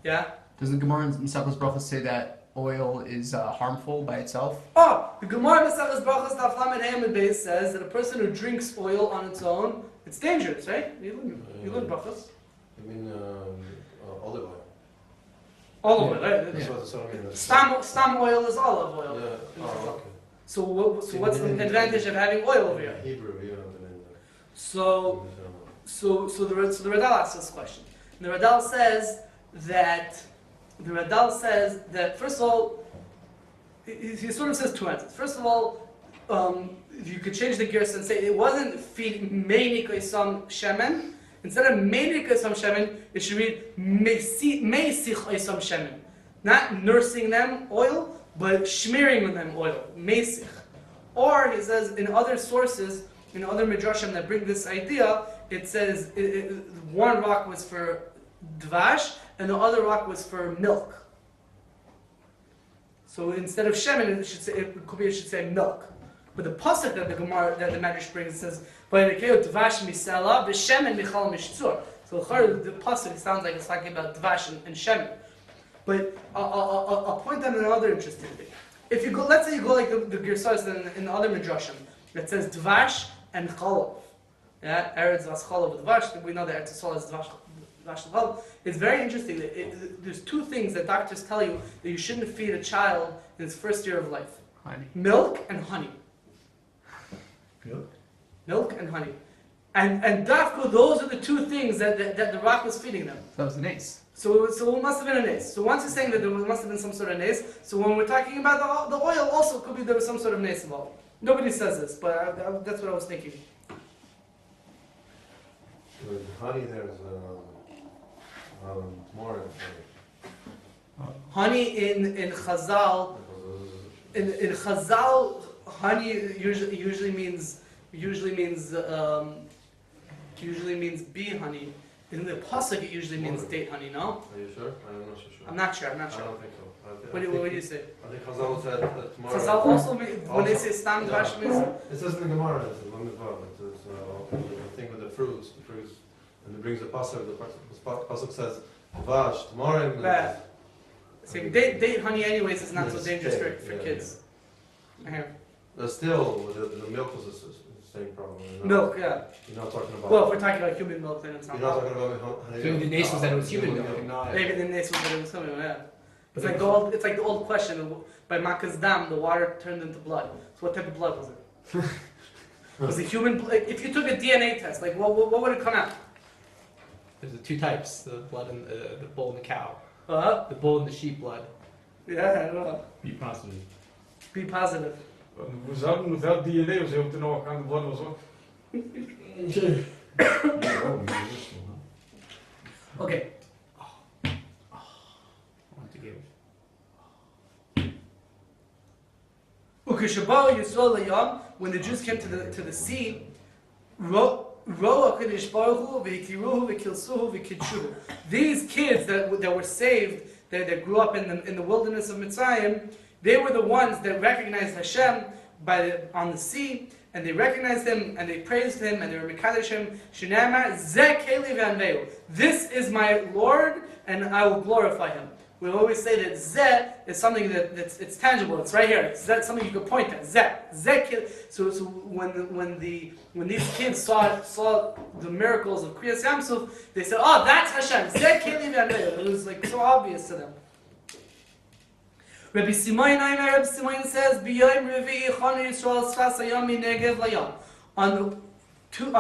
Yeah? Does the Gemara in Mesachos Brachos say that oil is harmful by itself? Oh, the Gemara in Mesachos Brachos Daf Lamed Hey Amud Beis says that a person who drinks oil on its own, it's dangerous, right? You learn Brachos. I mean, olive oil. Olive oil, right? That's what I mean. Stam oil is olive oil. Yeah. Oh, okay. So what's the advantage of having oil over here? Hebrew, you don't have an So the Radal asks this question. The Radal says that first of all, he sort of says two answers. First of all, you could change the gears and say it wasn't feed meinik oisam shemen. Instead of meinik oisam shemen, it should read meisich oisam shemen. Not nursing them oil, but smearing them oil. Meisich. Or he says in other sources, in other midrashim that bring this idea, it says one rock was for dvash and the other rock was for milk. So instead of shemen, it should say milk. But the pasuk that the Gemara, that the Medrash brings, says, "Vayinekeu dvash misela v'shemen michal mishtzur." So the pasuk sounds like it's talking about dvash and shemen. But I'll point out another interesting thing. If you go, let's say you go like the Girsas in the other midrashim, that says dvash and chalav. Yeah, Eretz vas chalav dvash. We know that Eretz Yisrael is dvash. It's very interesting. There's two things that doctors tell you that you shouldn't feed a child in his first year of life. Honey. Milk and honey. Milk and honey. And dafku, those are the two things that the rock was feeding them. That was an ace. So it must have been an ace. So once you're saying that there must have been some sort of ace, so when we're talking about the oil also could be there was some sort of ace involved. Nobody says this, but that's what I was thinking. With honey, there's more. Honey in Chazal, in Chazal, honey usually means bee honey. In the Pesach, it usually means date honey. No? Are you sure? I'm not so sure. I'm not sure. I don't think so. What do you say? I think Chazal said that tomorrow. Chazal also when they say stam dvash means. It says in the Gemara, it's a long as well. It's the thing with the fruits, and it brings the pasuk. The pasuk says, "Vash tomorrow." Bad. Saying date honey, anyways, is not so dangerous for kids. Yeah. But still, the milk was the same problem. Milk, yeah. You're not talking about. Well, if we're talking about human milk, then it's not. You're not talking about honey. So the nace was that it was human milk and not. Maybe the nace was that it was human, yeah. It's like the old question of, by Makkah's dam, the water turned into blood. So what type of blood was it? Was it human? If you took a DNA test, like what would it come out? There's the two types: the blood and the bull and the cow. Uh-huh. The bull and the sheep blood. Yeah, I don't know. Be positive. Be positive. Without DNA, was able to know what kind of blood was what. Okay. When the Jews came to the sea, these kids that were saved, that grew up in the wilderness of Mitzrayim, they were the ones that recognized Hashem on the sea, and they recognized Him, and they praised Him, and they were Mekadesh Him. Shinamar, Zeh Keli v'Anveu. This is my Lord, and I will glorify Him. We always say that Zeh is something it's tangible. It's right here. It's something you can point at. Zeh. So when these kids saw the miracles of Kriyas Yamsuf, they said, "Oh, that's Hashem." Zeh Keli v'Anveu. It was like so obvious to them. Rabbi Simon says, "B'yom Revi'i Chanu Yisrael Sfas Hayom Negev Layom." On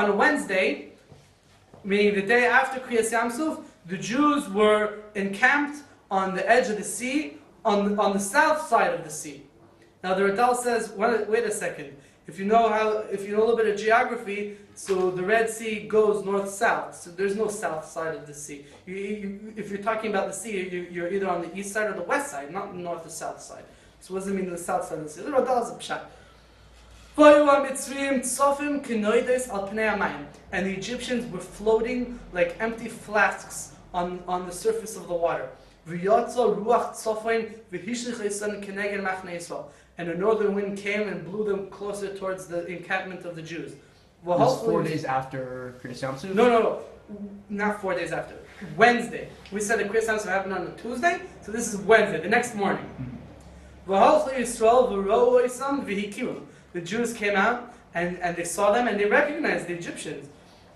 a Wednesday, meaning the day after Kriyas Yamsuf, the Jews were encamped on the edge of the sea, on the south side of the sea. Now the Radal says, wait a second. If you know a little bit of geography, so the Red Sea goes north-south. So there's no south side of the sea. If you're talking about the sea, you're either on the east side or the west side, not the north or south side. So what does it mean the south side of the sea? The Radal is a pshat. And the Egyptians were floating like empty flasks on the surface of the water. And a northern wind came and blew them closer towards the encampment of the Jews. Well, this 4 days after Kriyas Yamsuf? No. Not 4 days after. Wednesday. We said that Kriyas Yamsuf happened on a Tuesday, so this is Wednesday, the next morning. The Jews came out and they saw them and they recognized the Egyptians.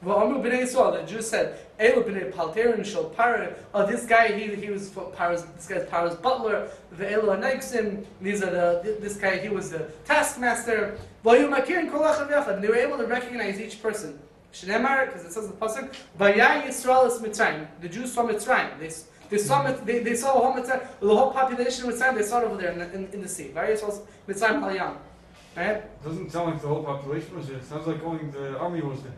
The Jews said, "Oh, this guy, he was this guy's Paro's butler. This guy, he was the taskmaster." And they were able to recognize each person. Because it says in the pasuk, the Jews saw Mitzrayim. They saw the whole Mitzrayim, the whole population of Mitzrayim. They saw it over there in the sea. Mitzrayim Al-Yam. Right? It doesn't sound like the whole population was there. It sounds like only the army was there.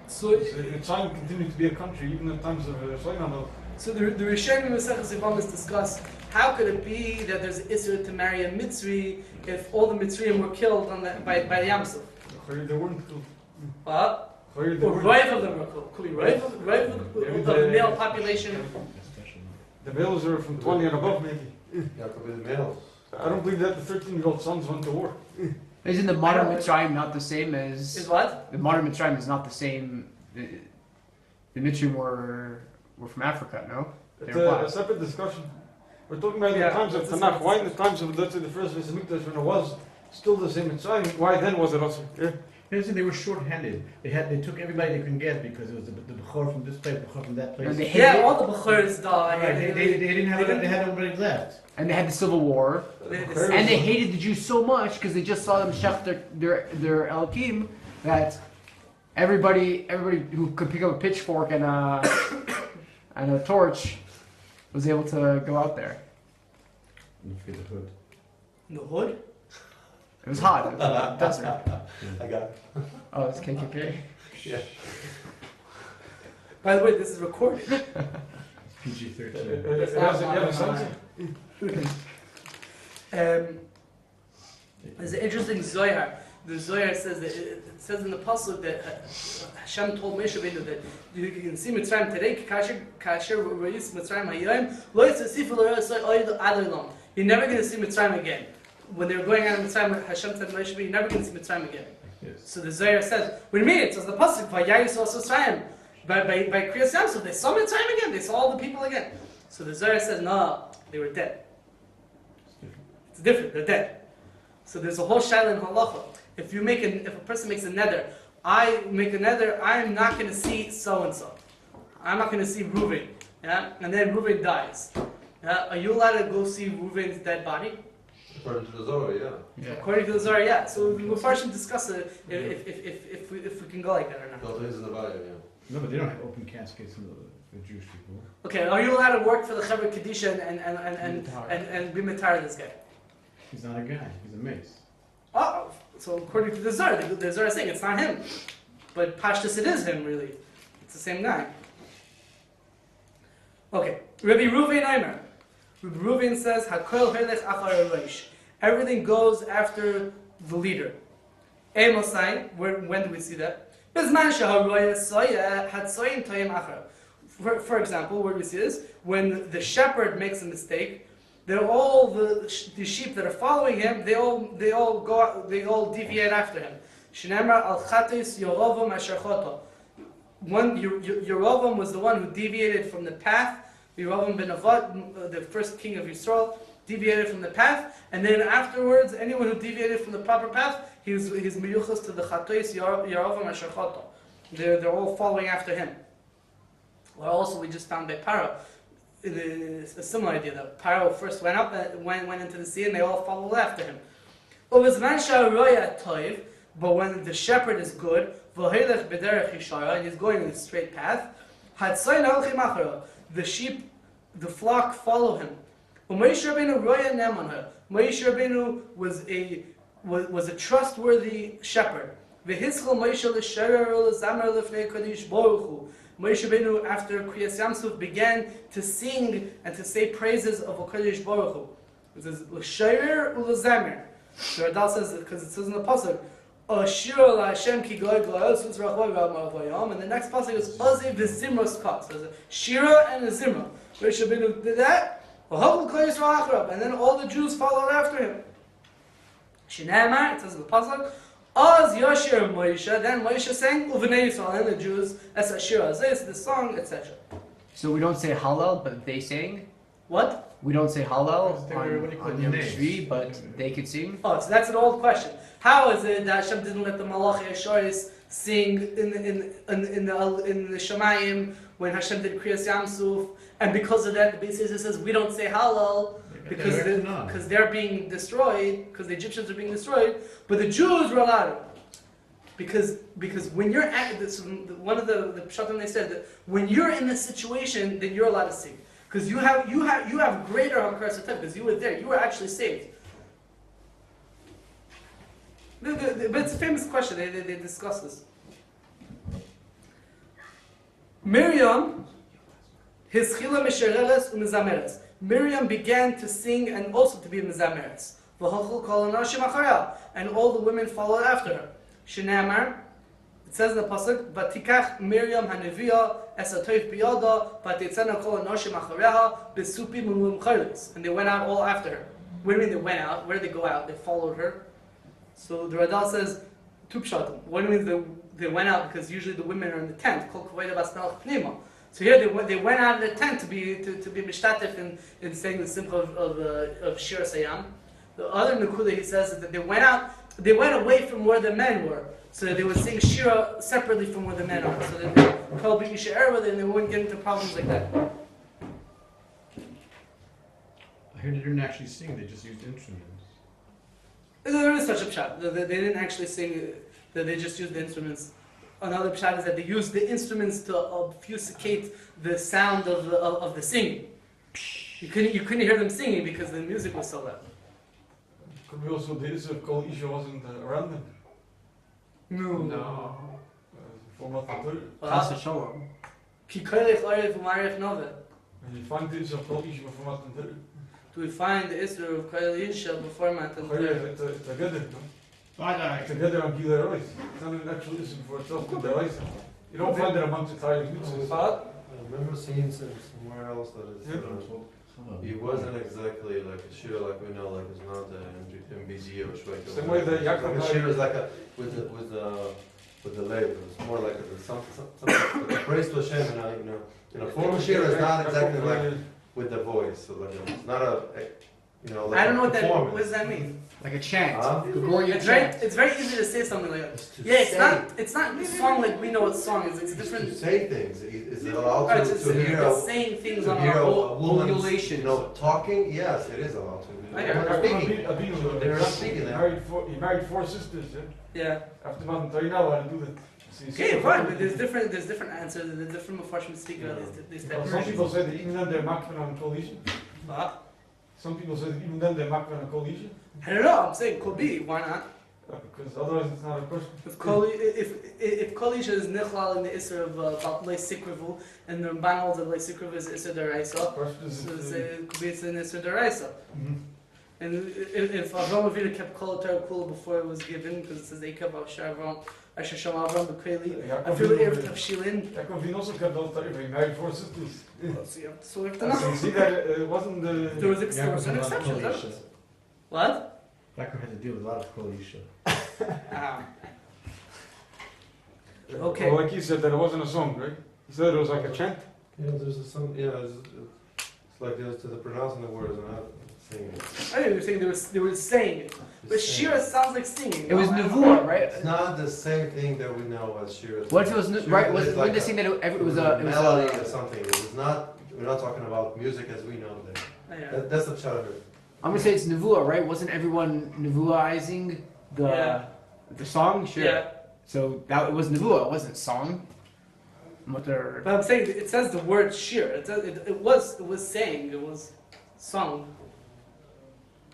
So Mitzrayim continued to be a country even in times of Shlomo. So the Rishonim in Masechet Zivamis discuss how could it be that there's an issur to marry a Mitzri if all the Mitzrayim were killed by the Yamsuf? They weren't killed. What? Or Rive of them were killed. Could be Rive of the male population. The males are from 20 and above, maybe. Yeah, it could be the males. I don't believe that the 13-year-old sons went to war. Isn't the modern Mitzrayim not the same as... Is what? The modern Mitzrayim is not the same... The Mitzrayim were from Africa, no? It's a separate discussion. We're talking about the times of Tanakh. Why in the times of, let's say, the first Veshamikdash, when it was still the same Mitzrayim, why then was it also? Yeah. They were short-handed. They took everybody they could get because it was the Bechor from this place, Bechor from that place. All the Bechors died. Right, they had nobody left. And they had the Civil War. And they hated the Jews so much because they just saw them shech their Elohim that everybody who could pick up a pitchfork and a torch was able to go out there. And you forget the hood. The hood? It was hot. It was a desert. I got it. Oh, it's KKK? Yeah. By the way, this is recorded. PG-13. That's It not has a sense. There's an interesting Zohar. The Zohar says that it says in the pasuk that Hashem told Moshe Rabbeinu that you can see Mitzrayim today. Kasher Reis Mitzrayim Hayom Lo Yitzasifu Lo Yisai Oid Adolam. You're never going to see Mitzrayim again. When they were going out of Mitzrayim, Hashem said to Moshe Rabbeinu, "You're never going to see Mitzrayim again." Yes. So the Zohar says, "What do you mean?" It says the pasuk Vayayis Mitzrayim. By Kriyas Yamsuf, they saw Mitzrayim again. They saw all the people again. So the Zohar says, "No, they were dead." It's different. They're dead. So there's a whole shaila in halacha. If a person makes a nether, I make a nether, I'm not going to see so and so. I'm not going to see Reuven. Yeah, and then Reuven dies. Yeah, are you allowed to go see Reuven's dead body? According to the Zohar, yeah. According to the Zohar, yeah. So we'll first discuss it if we can go like that or not. No, it is in the Bible, yeah. No, but they don't have open caskets in the Jewish people. Okay, are you allowed to work for the Chevra Kedisha and be mitar this guy? He's not a guy. He's a mace. Oh, so according to the Zohar is saying it's not him. But Pashtus, it is him, really. It's the same guy. Okay, Rabbi Reuven Eimer. Rabbi Reuven says, "Hakol helech achar reish." Everything goes after the leader. Emosai, when do we see that? Bizman sheharoya soya hatsoyim toyim achar. For example, where we see this, when the shepherd makes a mistake, they're all the sheep that are following him. They all deviate after him. Shneimar al chatis Yerovam asher choto. Yerovam was the one who deviated from the path. Yerovam ben Avad, the first king of Yisrael, deviated from the path, and then afterwards, anyone who deviated from the proper path, he's miyuchas to the chatos Yerovam asher choto. They're all following after him. Well, also we just found by Paro. A similar idea that Paro first went up, went into the sea, and they all followed after him. But when the shepherd is good, and he's going in a straight path, the sheep, the flock follow him. Moshe Rabbeinu was a trustworthy shepherd. Moshe Rabbeinu, after Kriyas Yamsuf, began to sing and to say praises of HaKadosh Baruch Hu. It says, L'shayer u'lezamer. The Radal says, because it says in the Pasuk, Ashira la'Hashem ki goy g'layos u'zrachoi v'amavayam. And the next Pasuk is, Ozi v'zimra skot. So there's a Shira and a Zimra. Moshe Rabbeinu did that, and then all the Jews followed after him. Shine'amar, it says in the Pasuk, Oz Yashir Moshe, then Moshe sang Uvnei Yisrael, and the Jews, as Ashira Zis, the song, etc. So we don't say Hallel, but they sang? What? We don't say Hallel on Yom names? Shvii, but they could sing? Oh, so that's an old question. How is it that Hashem didn't let the Malachi Ashoris sing in the Shemayim when Hashem did Kriyas Yamsuf, and because of that, the Beis Yisrael says we don't say Hallel because they're being destroyed, because the Egyptians are being destroyed, but the Jews were allowed to. Because when you're at this, one of the pshatim they said that when you're in this situation, then you're allowed to sing. Because you have greater hakaras hatov, because you were there, you were actually saved. But it's a famous question. They discuss this. Miriam, his chila mishereres u'mizameres. Miriam began to sing and also to be a mizameres. V'hachol kol hanashim acharah, and all the women followed after her. Shneimar, it says in the pasuk, "Vatikach Miriam haneviyah es hatoif biyada, vatitzena kol hanashim achareha besupim u'mchaylis." And they went out all after her. What do you mean they went out? Where did they go out? They followed her. So the Radal says, two pshatim. One means they went out because usually the women are in the tent. Kol kavayda basnal pnima. So here they went out of the tent to be mishtatif in saying the simcha of Shir Sayam. The other Nakuda he says is that they went away from where the men were, so that they would sing Shira separately from where the men are, so that they called B'Isha Erva, and they wouldn't get into problems like that. I heard they didn't actually sing; they just used instruments. There is such a pshat. They didn't actually sing; that they just used the instruments. Another pshat is that they used the instruments to obfuscate the sound of the singing. You couldn't hear them singing because the music was so loud. Could be also the issue if Kol Isha wasn't around them. No. For what to do. Chas v'sholom. Ki koilech orev u'marech nove. And you find this of Kol Isha before Matan Torah. Do we find the Isra of Kol Isha before Matan Torah? It's a gedder, no? Vada. It's a gedder on Gila Rois. It's not an actual Isra before itself, the Rois. You don't find it amongst the Tariq mitzvahs. I remember seeing somewhere else that he wasn't exactly like a shir like we know, like it's not MBG or Shvii. Same way that Yaakov a shir is like a with the label. It's more like a praise to Hashem in a formal shir is not exactly like with the voice. So like it's not like I don't know performance. what does that mean? Like a chant. Gregorian chant. It's very easy to say something like that. Yeah, it's not a song like we know what song is. It's different. To say things. Is it allowed Right, to hear saying things to on hear our a woman's, ovulation. talking? Yes, it is allowed to. Okay. They're not speaking there. He married 4 sisters, yeah? Yeah. After Matan Torah, now how to do that. Okay, fine, but there's different answers. There's different mafashim speaking about these type of Some people issues. say that even then they're makvan on Kol Isha. What? Some people say that even then they're makvan on Kol Isha. I don't know. I'm saying could be. Why not? Because otherwise it's not a question. If Kol Isha is nichlal in the Isra of Lei Sikrivu, and the Ramban holds that Lei Sikrivu is Isra Daraisa, so it could be it's an Isra Daraisa. And if Avram Avinu kept Kol Torah Kula before it was given, because it says they kept Asher Sham Avram B'Kreli, I feel like every Tavshilin. Yaakov Avinu also kept all Torah, he married 4 sisters. So if So you see that it wasn't the... there was exceptions. What? Yaakov had to deal with a lot of Kol Isha. Okay. Well, like he said, that it wasn't a song, right? He said it was like a chant. Yeah, there's a song. Yeah, it's like they're pronouncing the words and not singing it. I think they were saying they were saying it, but shira sounds like singing. It was nevuah, right? It's not the same thing that we know as shira. What if it was right? Was like the saying that it was a melody or something? It was not. We're not talking about music as we know it. Yeah. That's the pshat of it. I'm gonna say it's nevuah, right? Wasn't everyone nevuahizing the song? Sure. Yeah. So that it was nevuah, it wasn't song. But I'm saying it says the word shir. It was saying, it was sung.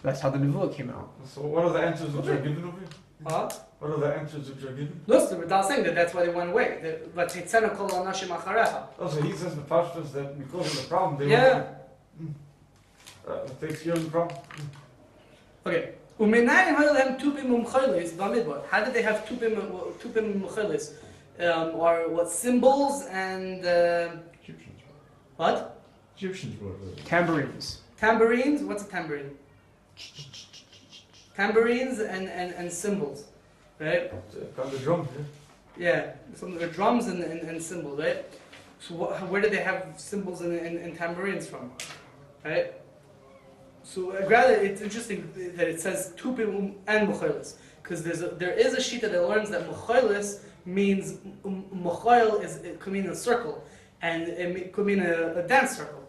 that's how the nevuah came out. So what are the answers which are given over here? Huh? What are the answers which are given? Listen, we're not saying that's why they went away. But Titzena kol anashim acharecha. Also, he says the pastors that because of the problem, they it takes care of the problem. Okay. Umenayin ha'ilem tubim umchaylis b'midbar. How did they have tubim umchaylis? Or what, symbols and Egyptians. what? Egyptians wrote it. Tambourines. Tambourines? What's a tambourine? Tambourines and cymbals, right? From the drums, Yeah, some drums and cymbals, right? So where did they have cymbals and tambourines from, right? So rather, it's interesting that it says tupim and muchaylis, because there is a shita that learns that muchaylis means muchayil it could mean a circle, and it could mean a dance circle.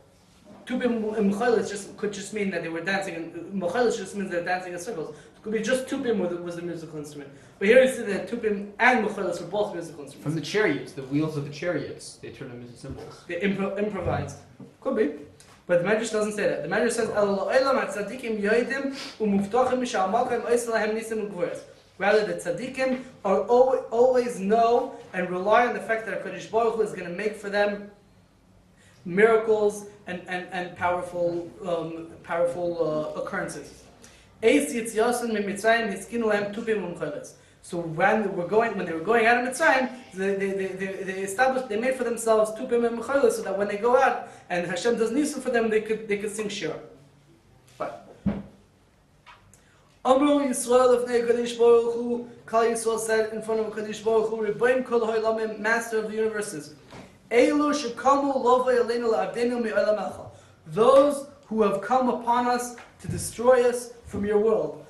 Tupim and muchaylis could just mean that they were dancing, and muchaylis just means they're dancing in circles. It could be just tupim was the musical instrument. But here you see that tupim and muchaylis were both musical instruments. From the chariots, the wheels of the chariots, they turned them into symbols. They improvised. Could be. But the Medrash doesn't say that. The Medrash says, rather, the tzaddikim are always know and rely on the fact that HaKadosh Baruch Hu is going to make for them miracles and powerful occurrences. So when they were going out of Mitzrayim, they made for themselves tupim and mechalos, so that when they go out and Hashem does nisim for them, they could sing shira. But Amru Yisrael of Kadosh Baruch Hu, Kal Yisrael said in front of Kadosh Baruch Hu, Rebbeim Kol Ha'olamim, Master of the universes. Eilu shekamu lovay aleinu la'abdenu mi'olam elcha. Those who have come upon us to destroy us from your world.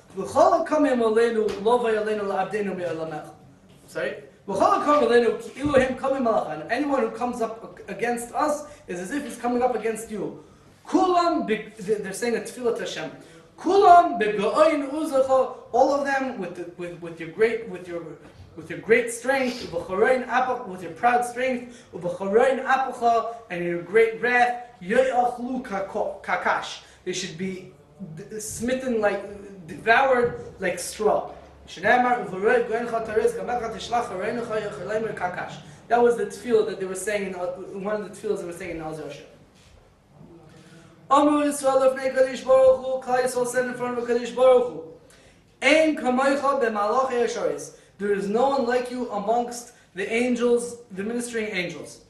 Sorry? And anyone who comes up against us is as if he's coming up against you. They're saying a tefillah to Hashem. All of them with your great strength, with your proud strength, and your great wrath, they should be smitten devoured like straw. That was the tefillah that they were saying in one of the tefillahs they were saying in Al Zosha. Amru Yisrael lefnei Kadosh Baruch Hu, Klal Yisrael said in front of Kadosh Baruch Hu, Ein kamoicha b'malachei hasharis. There is no one like you amongst the angels, the ministering angels.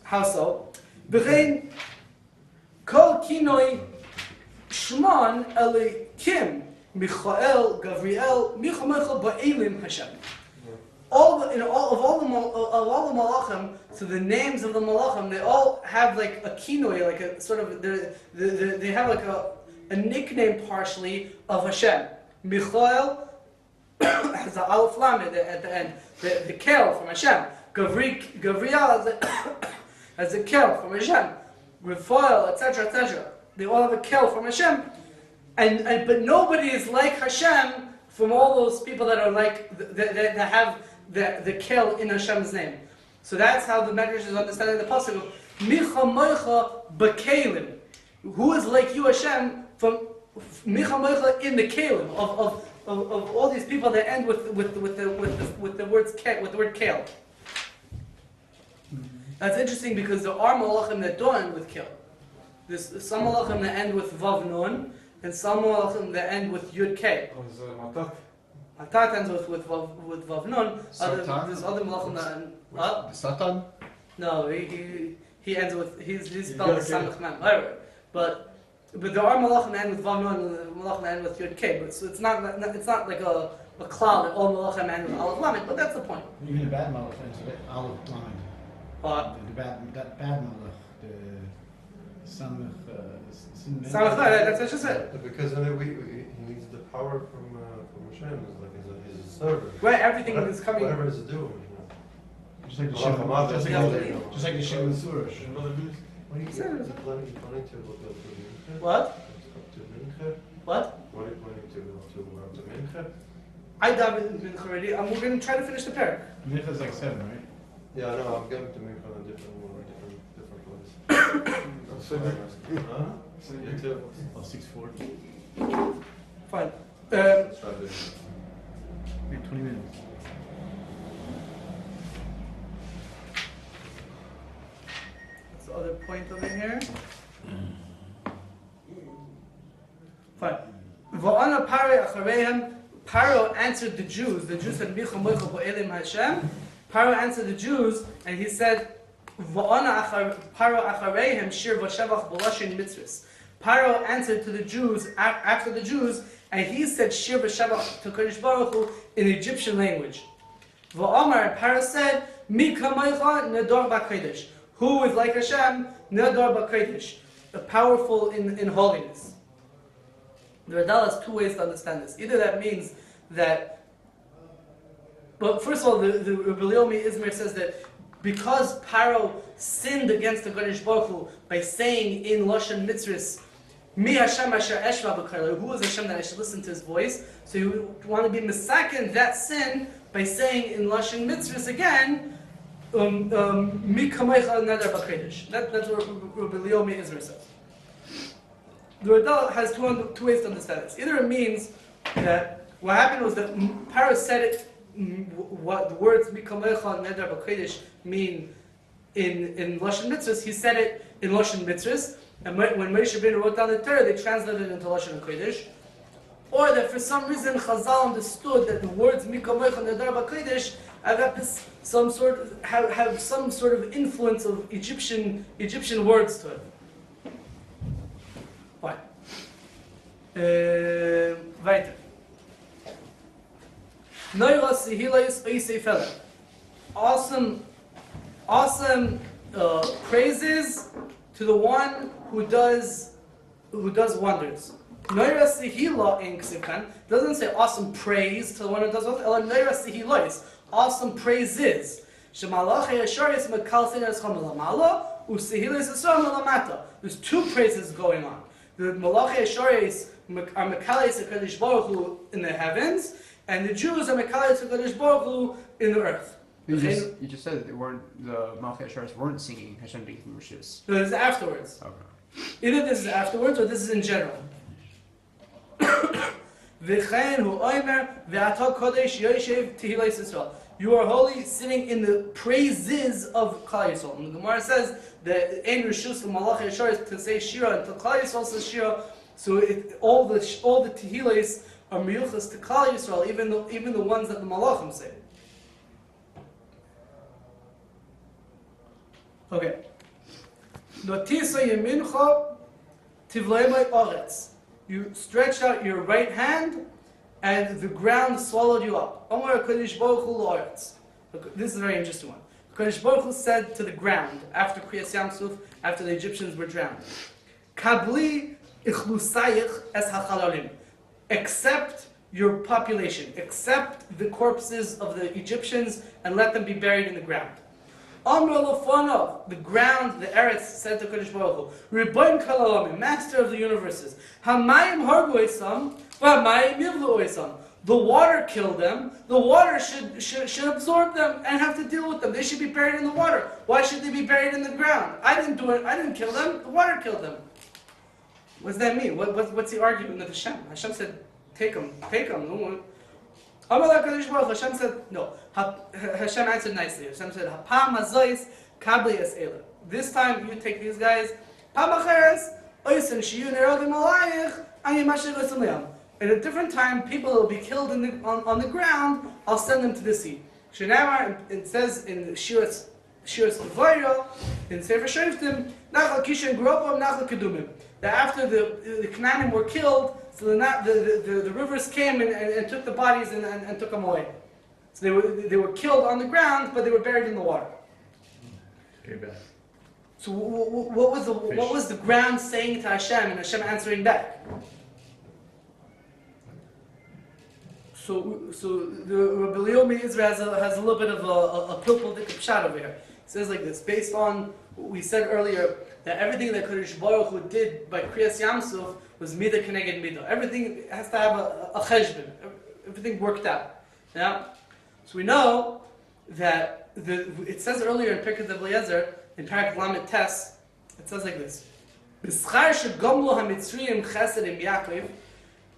How so? B'chein kol kinoi shman elikim Michael, Gavriel, Michael ba'elim Hashem. All the malachim, so the names of the malachim, they all have like a kinoi, like a sort of, they have like a nickname partially of Hashem. Michael has the Aleph Lamed at the end, the Kel from Hashem. Gavriel has the Kel from Hashem. Raphael, etc., etc. They all have a Kel from Hashem. But nobody is like Hashem from all those people that are like, that have the Kel in Hashem's name. So that's how the Medrash is understanding the pasuk of Micha Moicha B'Kelim. Who is like you, Hashem, from Micha Moicha in the Kelim of all these people that end with the word Kel. That's interesting because there are malachim that don't end with Kel. There's some malachim that end with Vav Nun, and some malachim that end with Yud K. Matat ends with Vav Nun. There's other malachim that end. What? Satan? No, he ends with he's spelled as Samach Mem. But there are malachim that end with Vav Nun and malachim that end with Yud K. But so it's not like a cloud that all malachim end with Aleph Lamed. But that's the point. Even the bad malach ends with Aleph Lamed. That bad malach, the Samach. Samach, that's what you said. Because then he needs the power from Hashem. It's like he's a servant. Right, everything is coming. Whatever is doing. Just like the Shem. Just like the Shem and Surah. What are you planning to What? What? What are you planning to Mincha? I davened Mincha already. We're going to try to finish the parak. Mincha is like 7, right? Yeah, no, I'm going to Mincha on a different place. Huh? You too? Oh, 6:40. Fine. Let's try this. 20 minutes. What's the other point over here? Fine. Va'ana Paro achareihem. Paro answered the Jews. The Jews said, Micha Moicha Ba'elim Hashem. Paro answered the Jews, and he said, Paro achareihem shir v'shevach b'lashin mitzvahs. Paro answered to the Jews, after the Jews, and he said shir v'shevach to Kadosh Baruch Hu in Egyptian language. V'amar, Paro said, Mi kamaycha nedor b'kodesh. Who is like Hashem? Nedor b'kodesh. Powerful in holiness. The Radal has two ways to understand this. Either that means that, but first of all, the Rebbe Izmir says that because Paro sinned against the Kadosh Baruch Hu by saying in Lashon Mitzvahs, Mi Hashem Asher Eshva B'Karlo, who is Hashem that I should listen to his voice? So you want to be misaken that sin by saying in Lashon Mitzvahs again, Mi Kamaycha Nadar B'Kodesh. That's what Rebbe Izmir says. The Radal has two ways to understand this. Either it means that what happened was that Paro said it, what the words Mikamecha Nedar B'Kodesh mean in Lashon Mitzvahs, he said it in Lashon Mitzvahs, and when Moshe Rabbeinu wrote down the Torah, they translated it into Lashon Kodesh. Or that for some reason Chazal understood that the words Mikamecha Nedar B'Kodesh have some sort of influence of Egyptian words to it. Fine. Weiter. Awesome praises to the one who does wonders. Doesn't say awesome praise to the one who does wonders. Awesome praises. There's two praises going on. The Malachei Hasharis are Mekales HaKadosh Baruch Hu in the heavens, and the Jews are Mekales HaKadosh Baruch Hu in the earth. You just said that the Malachei Hasharis weren't singing Hashem B'Yithim Rishus. No, this is afterwards. Okay. Either this is afterwards or this is in general. V'chein hu oimer ve'ata kodesh yoshev tehillas Yisrael. You are holy, sitting in the praises of Klal Yisrael. And the Gemara says that ein rishus l'malach yashar to say shira, and to Klal Yisrael says shira. So all the tehillas are miyuchas to Klal Yisrael, even the ones that the malachim say. Okay. Notisa yemincha tivleimai oretz. You stretched out your right hand, and the ground swallowed you up. Omar Kodesh Baruch Hu La'aretz. This is a very interesting one. Kodesh Baruch Hu said to the ground after Kriyas Yamsuf, after the Egyptians were drowned, Kabli ichlusayich es hachalalim. Accept your population, accept the corpses of the Egyptians, and let them be buried in the ground. Amr Lafanov, the ground, the Eretz, said to Kodesh Baruch Hu, Rebbein Kalalamim, master of the universes, Hamayim hargu esam, v'hamayim yivlu esam. The water killed them, the water should absorb them and have to deal with them. They should be buried in the water. Why should they be buried in the ground? I didn't do it, I didn't kill them, the water killed them. What does that mean? What's the argument with Hashem? Hashem said, take them. Hashem said, no. Hashem answered nicely. Hashem said, Hapam hazois kabli es eila. This time you take these guys. Pam acheres oisen shiyu nerodim alayich ani mashir oisen le'am. At a different time, people will be killed on the ground. I'll send them to the sea. Shenamar, it says in Shiras Levoiro, in Sefer Shoftim, Nachal Kishan grew up on Nachal Kedumim. That after the Canaanim were killed, so the rivers came and took the bodies and took them away. So they were killed on the ground, but they were buried in the water. Okay, bad. So what was the ground saying to Hashem, and Hashem answering back? So the Rabbi Leomi Israel has a little bit of a pilpul dik pshat over here. It says like this, based on what we said earlier, that everything that Kodesh Baruch Hu did by Kriyas Yamsuf was midah keneged midah. Everything has to have a cheshbon. Everything worked out. Yeah? So we know that it says earlier in Pirkei Eliezer, in Parak Lamed Tes, it says like this: B'schar shegomlu hamitzriyim chesed im Yaakov,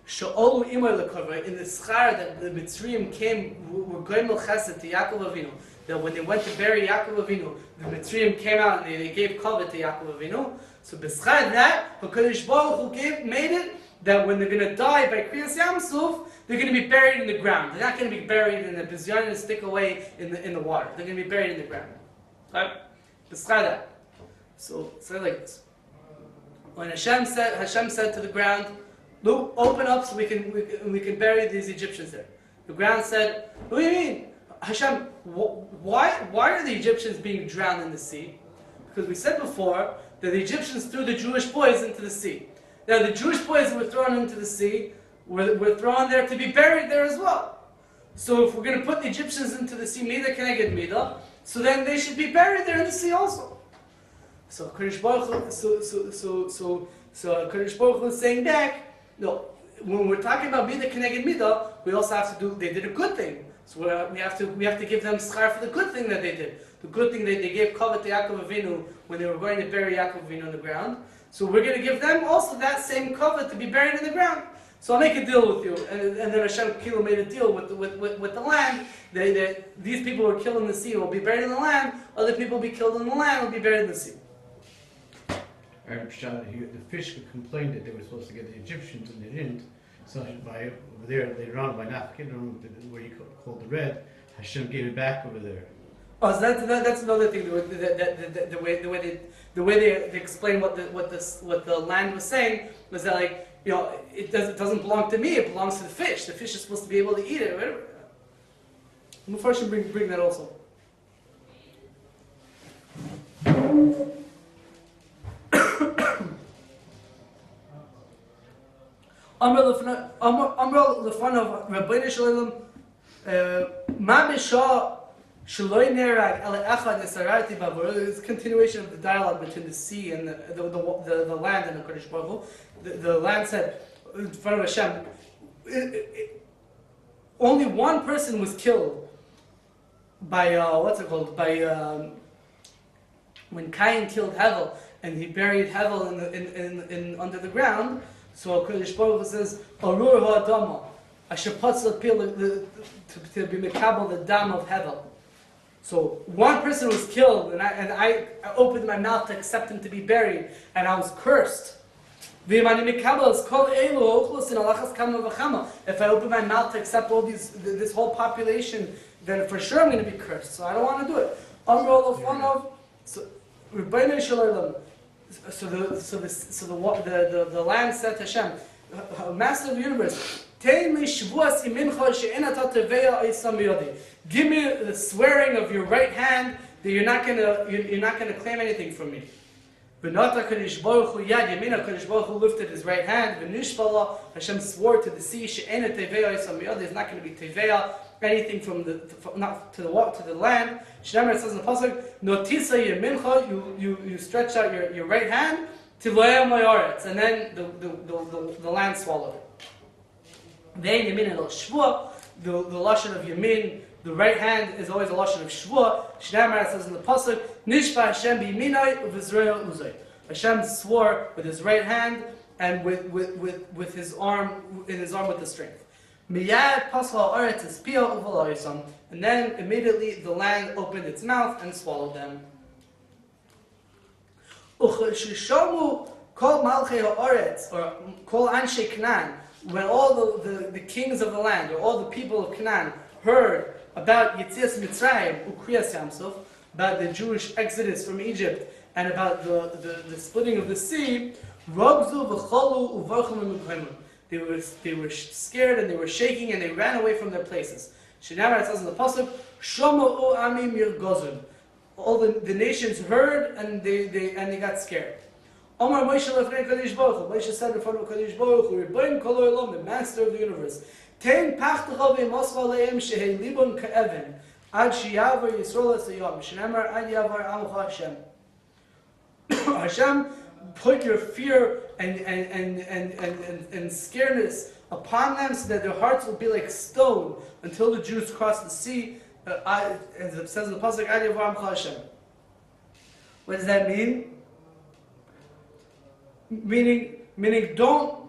she'olu imay lekavah. In the schar that the Mitzrayim came, were gomel chesed to Yaakov Avinu. That when they went to bury Yaakov Avinu, the Mitzrayim came out and they gave kavod to Yaakov Avinu. So b'schar that, HaKadosh Baruch Hu made it that when they're going to die by Kriyas Yamsuf, they're going to be buried in the ground. They're not going to be buried in the bizyon and stick away in the water. They're going to be buried in the ground. Right? B'schar that. So say like this. When Hashem said to the ground, "Look, open up so we can bury these Egyptians there." The ground said, "What do you mean, Hashem? Why are the Egyptians being drowned in the sea?" Because we said before that the Egyptians threw the Jewish boys into the sea. Now the Jewish boys who were thrown into the sea were thrown there to be buried there as well. So if we're going to put the Egyptians into the sea, midah keneged midah, so then they should be buried there in the sea also. So Kodesh Baruch Hu, Kodesh Baruch Hu is saying back, no, when we're talking about midah keneged midah, we also have to do, they did a good thing. So we have to give them schar for the good thing that they did. The good thing that they gave kavod to Yaakov Avinu when they were going to bury Yaakov Avinu in the ground. So we're going to give them also that same kavod to be buried in the ground. So I'll make a deal with you. And then Hashem Kilo made a deal with the land. That these people who are killed in the sea will be buried in the land. Other people will be killed in the land will be buried in the sea. The fish complained that they were supposed to get the Egyptians and they didn't. So by over there later on by Nafkin, where you called the red, Hashem gave it back over there. Oh, so that's another thing. The way they explain what the land was saying was that, like, you know, it doesn't belong to me. It belongs to the fish. The fish is supposed to be able to eat it. Whatever. Mufar should bring that also. Amr Lefanov Rabbeinu Shalom Ma B'Shah Shaloi Nerag Ele Echad Esarati Bavur. It's a continuation of the dialogue between the sea and the land and the Kodesh Baruch Hu. The land said in front of Hashem, only one person was killed by when Cain killed Hevel and he buried Hevel in under the ground. So Kodesh Baruch Hu says, Arur ha'adama, Asher Patzal Pil to be Mekabel the dam of Hevel. So one person was killed, and I opened my mouth to accept him to be buried, and I was cursed. If I open my mouth to accept all this whole population, then for sure I'm going to be cursed. So I don't want to do it. So the land said to Hashem, Master of the universe, give me the swearing of your right hand that you're not going to claim anything from me. Kadosh Baruch Hu lifted his right hand. Hashem swore to the sea, there's not going to be teveya, anything from not to the land. Shneimar says in the pasuk, Notisa yemincha, you stretch out your right hand, Tivoya mayoretz, and then the land swallowed it. Then Yamin el Shvua, the lashon of Yamin, the right hand is always a lashon of Shvua. Shneimar says in the pasuk, Nishpa Hashem b'yiminai uv'zroya uzay. Hashem swore with his right hand and with his arm with the strength. Miyad pascha haaretz espia u'v'lo, and then immediately the land opened its mouth and swallowed them. Ucheshishamu kol malchei haaretz, or kol anshe Canaan, when all the kings of the land, or all the people of Canaan, heard about Yetzias Mitzrayim, Kriyas Yamsuf, about the Jewish exodus from Egypt, and about the splitting of the sea, they were scared and they were shaking and they ran away from their places. Shinamar says in the pasuk, Shoma'u amim yirgozun. All the nations heard and they got scared. Omar Moshe lefnei Kadosh Baruch Hu. Moshe said in front of Kadosh Baruch Hu, Rebbein kol ha'olam, the master of the universe. Tein pachtecha ve'mosva le'em shehei libon ka'even, ad shiyavar Yisrael esayom. Shinamar ad yavar amucha Hashem. Hashem, put your fear and scaredness upon them so that their hearts will be like stone until the Jews cross the sea. As it says in the pasuk, ad yavar amucha Hashem. What does that mean? Meaning, don't.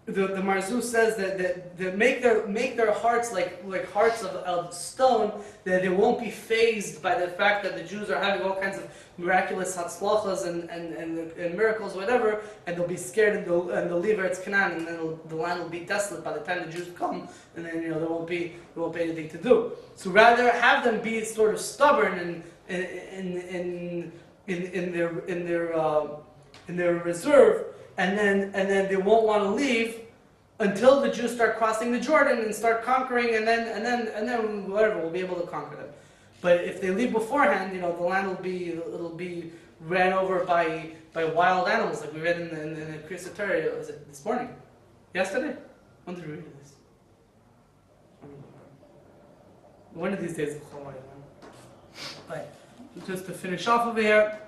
The Marzu says that make their hearts like hearts of stone, that they won't be fazed by the fact that the Jews are having all kinds of miraculous hatzlachas and miracles, whatever, and they'll be scared and they'll leave Eretz Canaan, and then the land will be desolate by the time the Jews come, and then there won't be anything to do. So rather have them be sort of stubborn in their reserve, and then they won't want to leave until the Jews start crossing the Jordan and start conquering, and then whatever, we'll be able to conquer them. But if they leave beforehand, the land will be ran over by wild animals, like we read in the Kriyas was it this morning? Yesterday? When did we read this? One of these days. But just to finish off over here,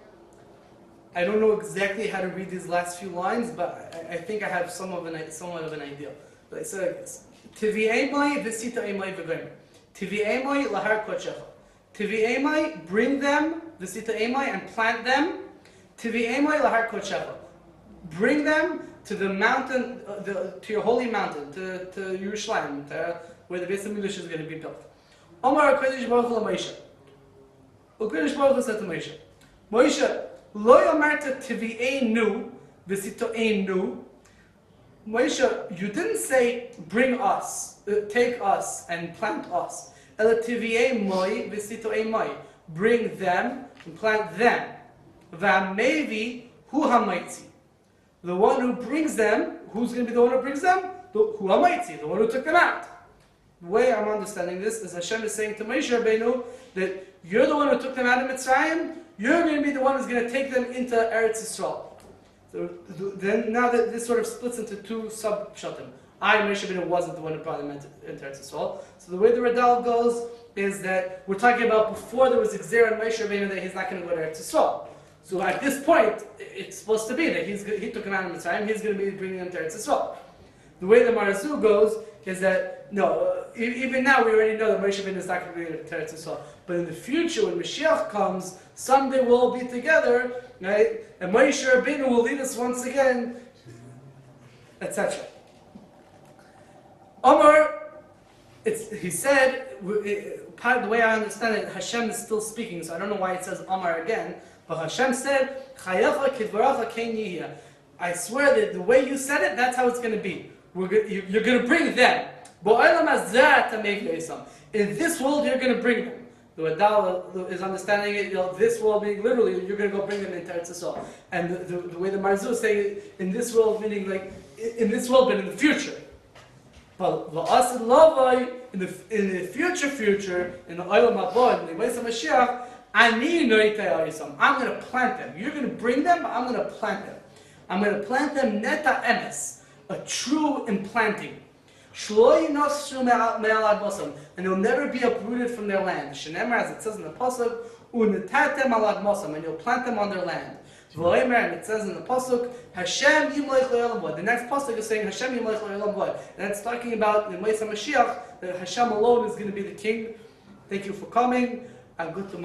I don't know exactly how to read these last few lines, but I think I have somewhat of an idea. But I say like this: Tivi'emai v'sita emai v'gomer. Tivi'emai lahar kodshecha. Tivi'emai, bring them, v'sita emai, and plant them. Tivi'emai lahar kodshecha. Bring them to the mountain, to your holy mountain, to Yerushalayim, where the Beis Hamikdash is going to be built. Omar Kadosh Baruch Hu Moshe. Kadosh Baruch Hu said to Moshe, Moshe, Lo yamarta tivi'enu v'sito'enu. Moshe, you didn't say bring us, take us and plant us. Ela tivi'emoi v'sito'emoi. Bring them and plant them. V'amevi hu hamaitzi. The one who brings them, who's going to be the one who brings them? Hu hamaitzi, the one who took them out. The way I'm understanding this is Hashem is saying to Moshe Rabbeinu that you're the one who took them out of Mitzrayim. You're going to be the one who's going to take them into Eretz Yisrael. So then, now that this sort of splits into two sub-shatim. Moshe Rabbeinu wasn't the one who brought them into Eretz Yisrael. So the way the Radal goes is that we're talking about before there was Xer and Moshe Rabbeinu that he's not going to go to Eretz Yisrael. So at this point, it's supposed to be that he took him out of Mitzrayim, he's going to be bringing them to Eretz Yisrael. The way the Marzu goes is that, no, even now we already know that Moshe Rabbeinu is not going to be to Eretz Yisrael. But in the future, when Mashiach comes, someday we'll all be together, right? And Moshe Rabbeinu will lead us once again, etc. Omar He said, part of the way I understand it, Hashem is still speaking, so I don't know why it says Amar again, but Hashem said, Chayecha kidvaracha kein yihya. I swear that the way you said it, that's how it's going to be. You're going to bring them. In this world, you're going to bring them. The Wadal is understanding it, this world meaning literally, you're going to go bring them into Eretz Yisrael. And the way the Marzu is saying it, in this world, meaning like, in this world, but in the future. But v'asid lavai, in the future, in the Olam Haba, in the Mesa Mashiach, ani noitei arisam. I'm going to plant them. You're going to bring them, but I'm going to plant them. I'm going to plant them neta emes, a true implanting. Shloi nosru me'alad mosam, and they'll never be uprooted from their land. Shenemar, as it says in the pasuk, unetatem alad mosam, and you'll plant them on their land. And it says in the pasuk, Hashem yimleich le'olam v'od. The next pasuk is saying Hashem yimleich le'olam v'od, and it's talking about the Mesa Mashiach that Hashem alone is going to be the king. Thank you for coming. And good to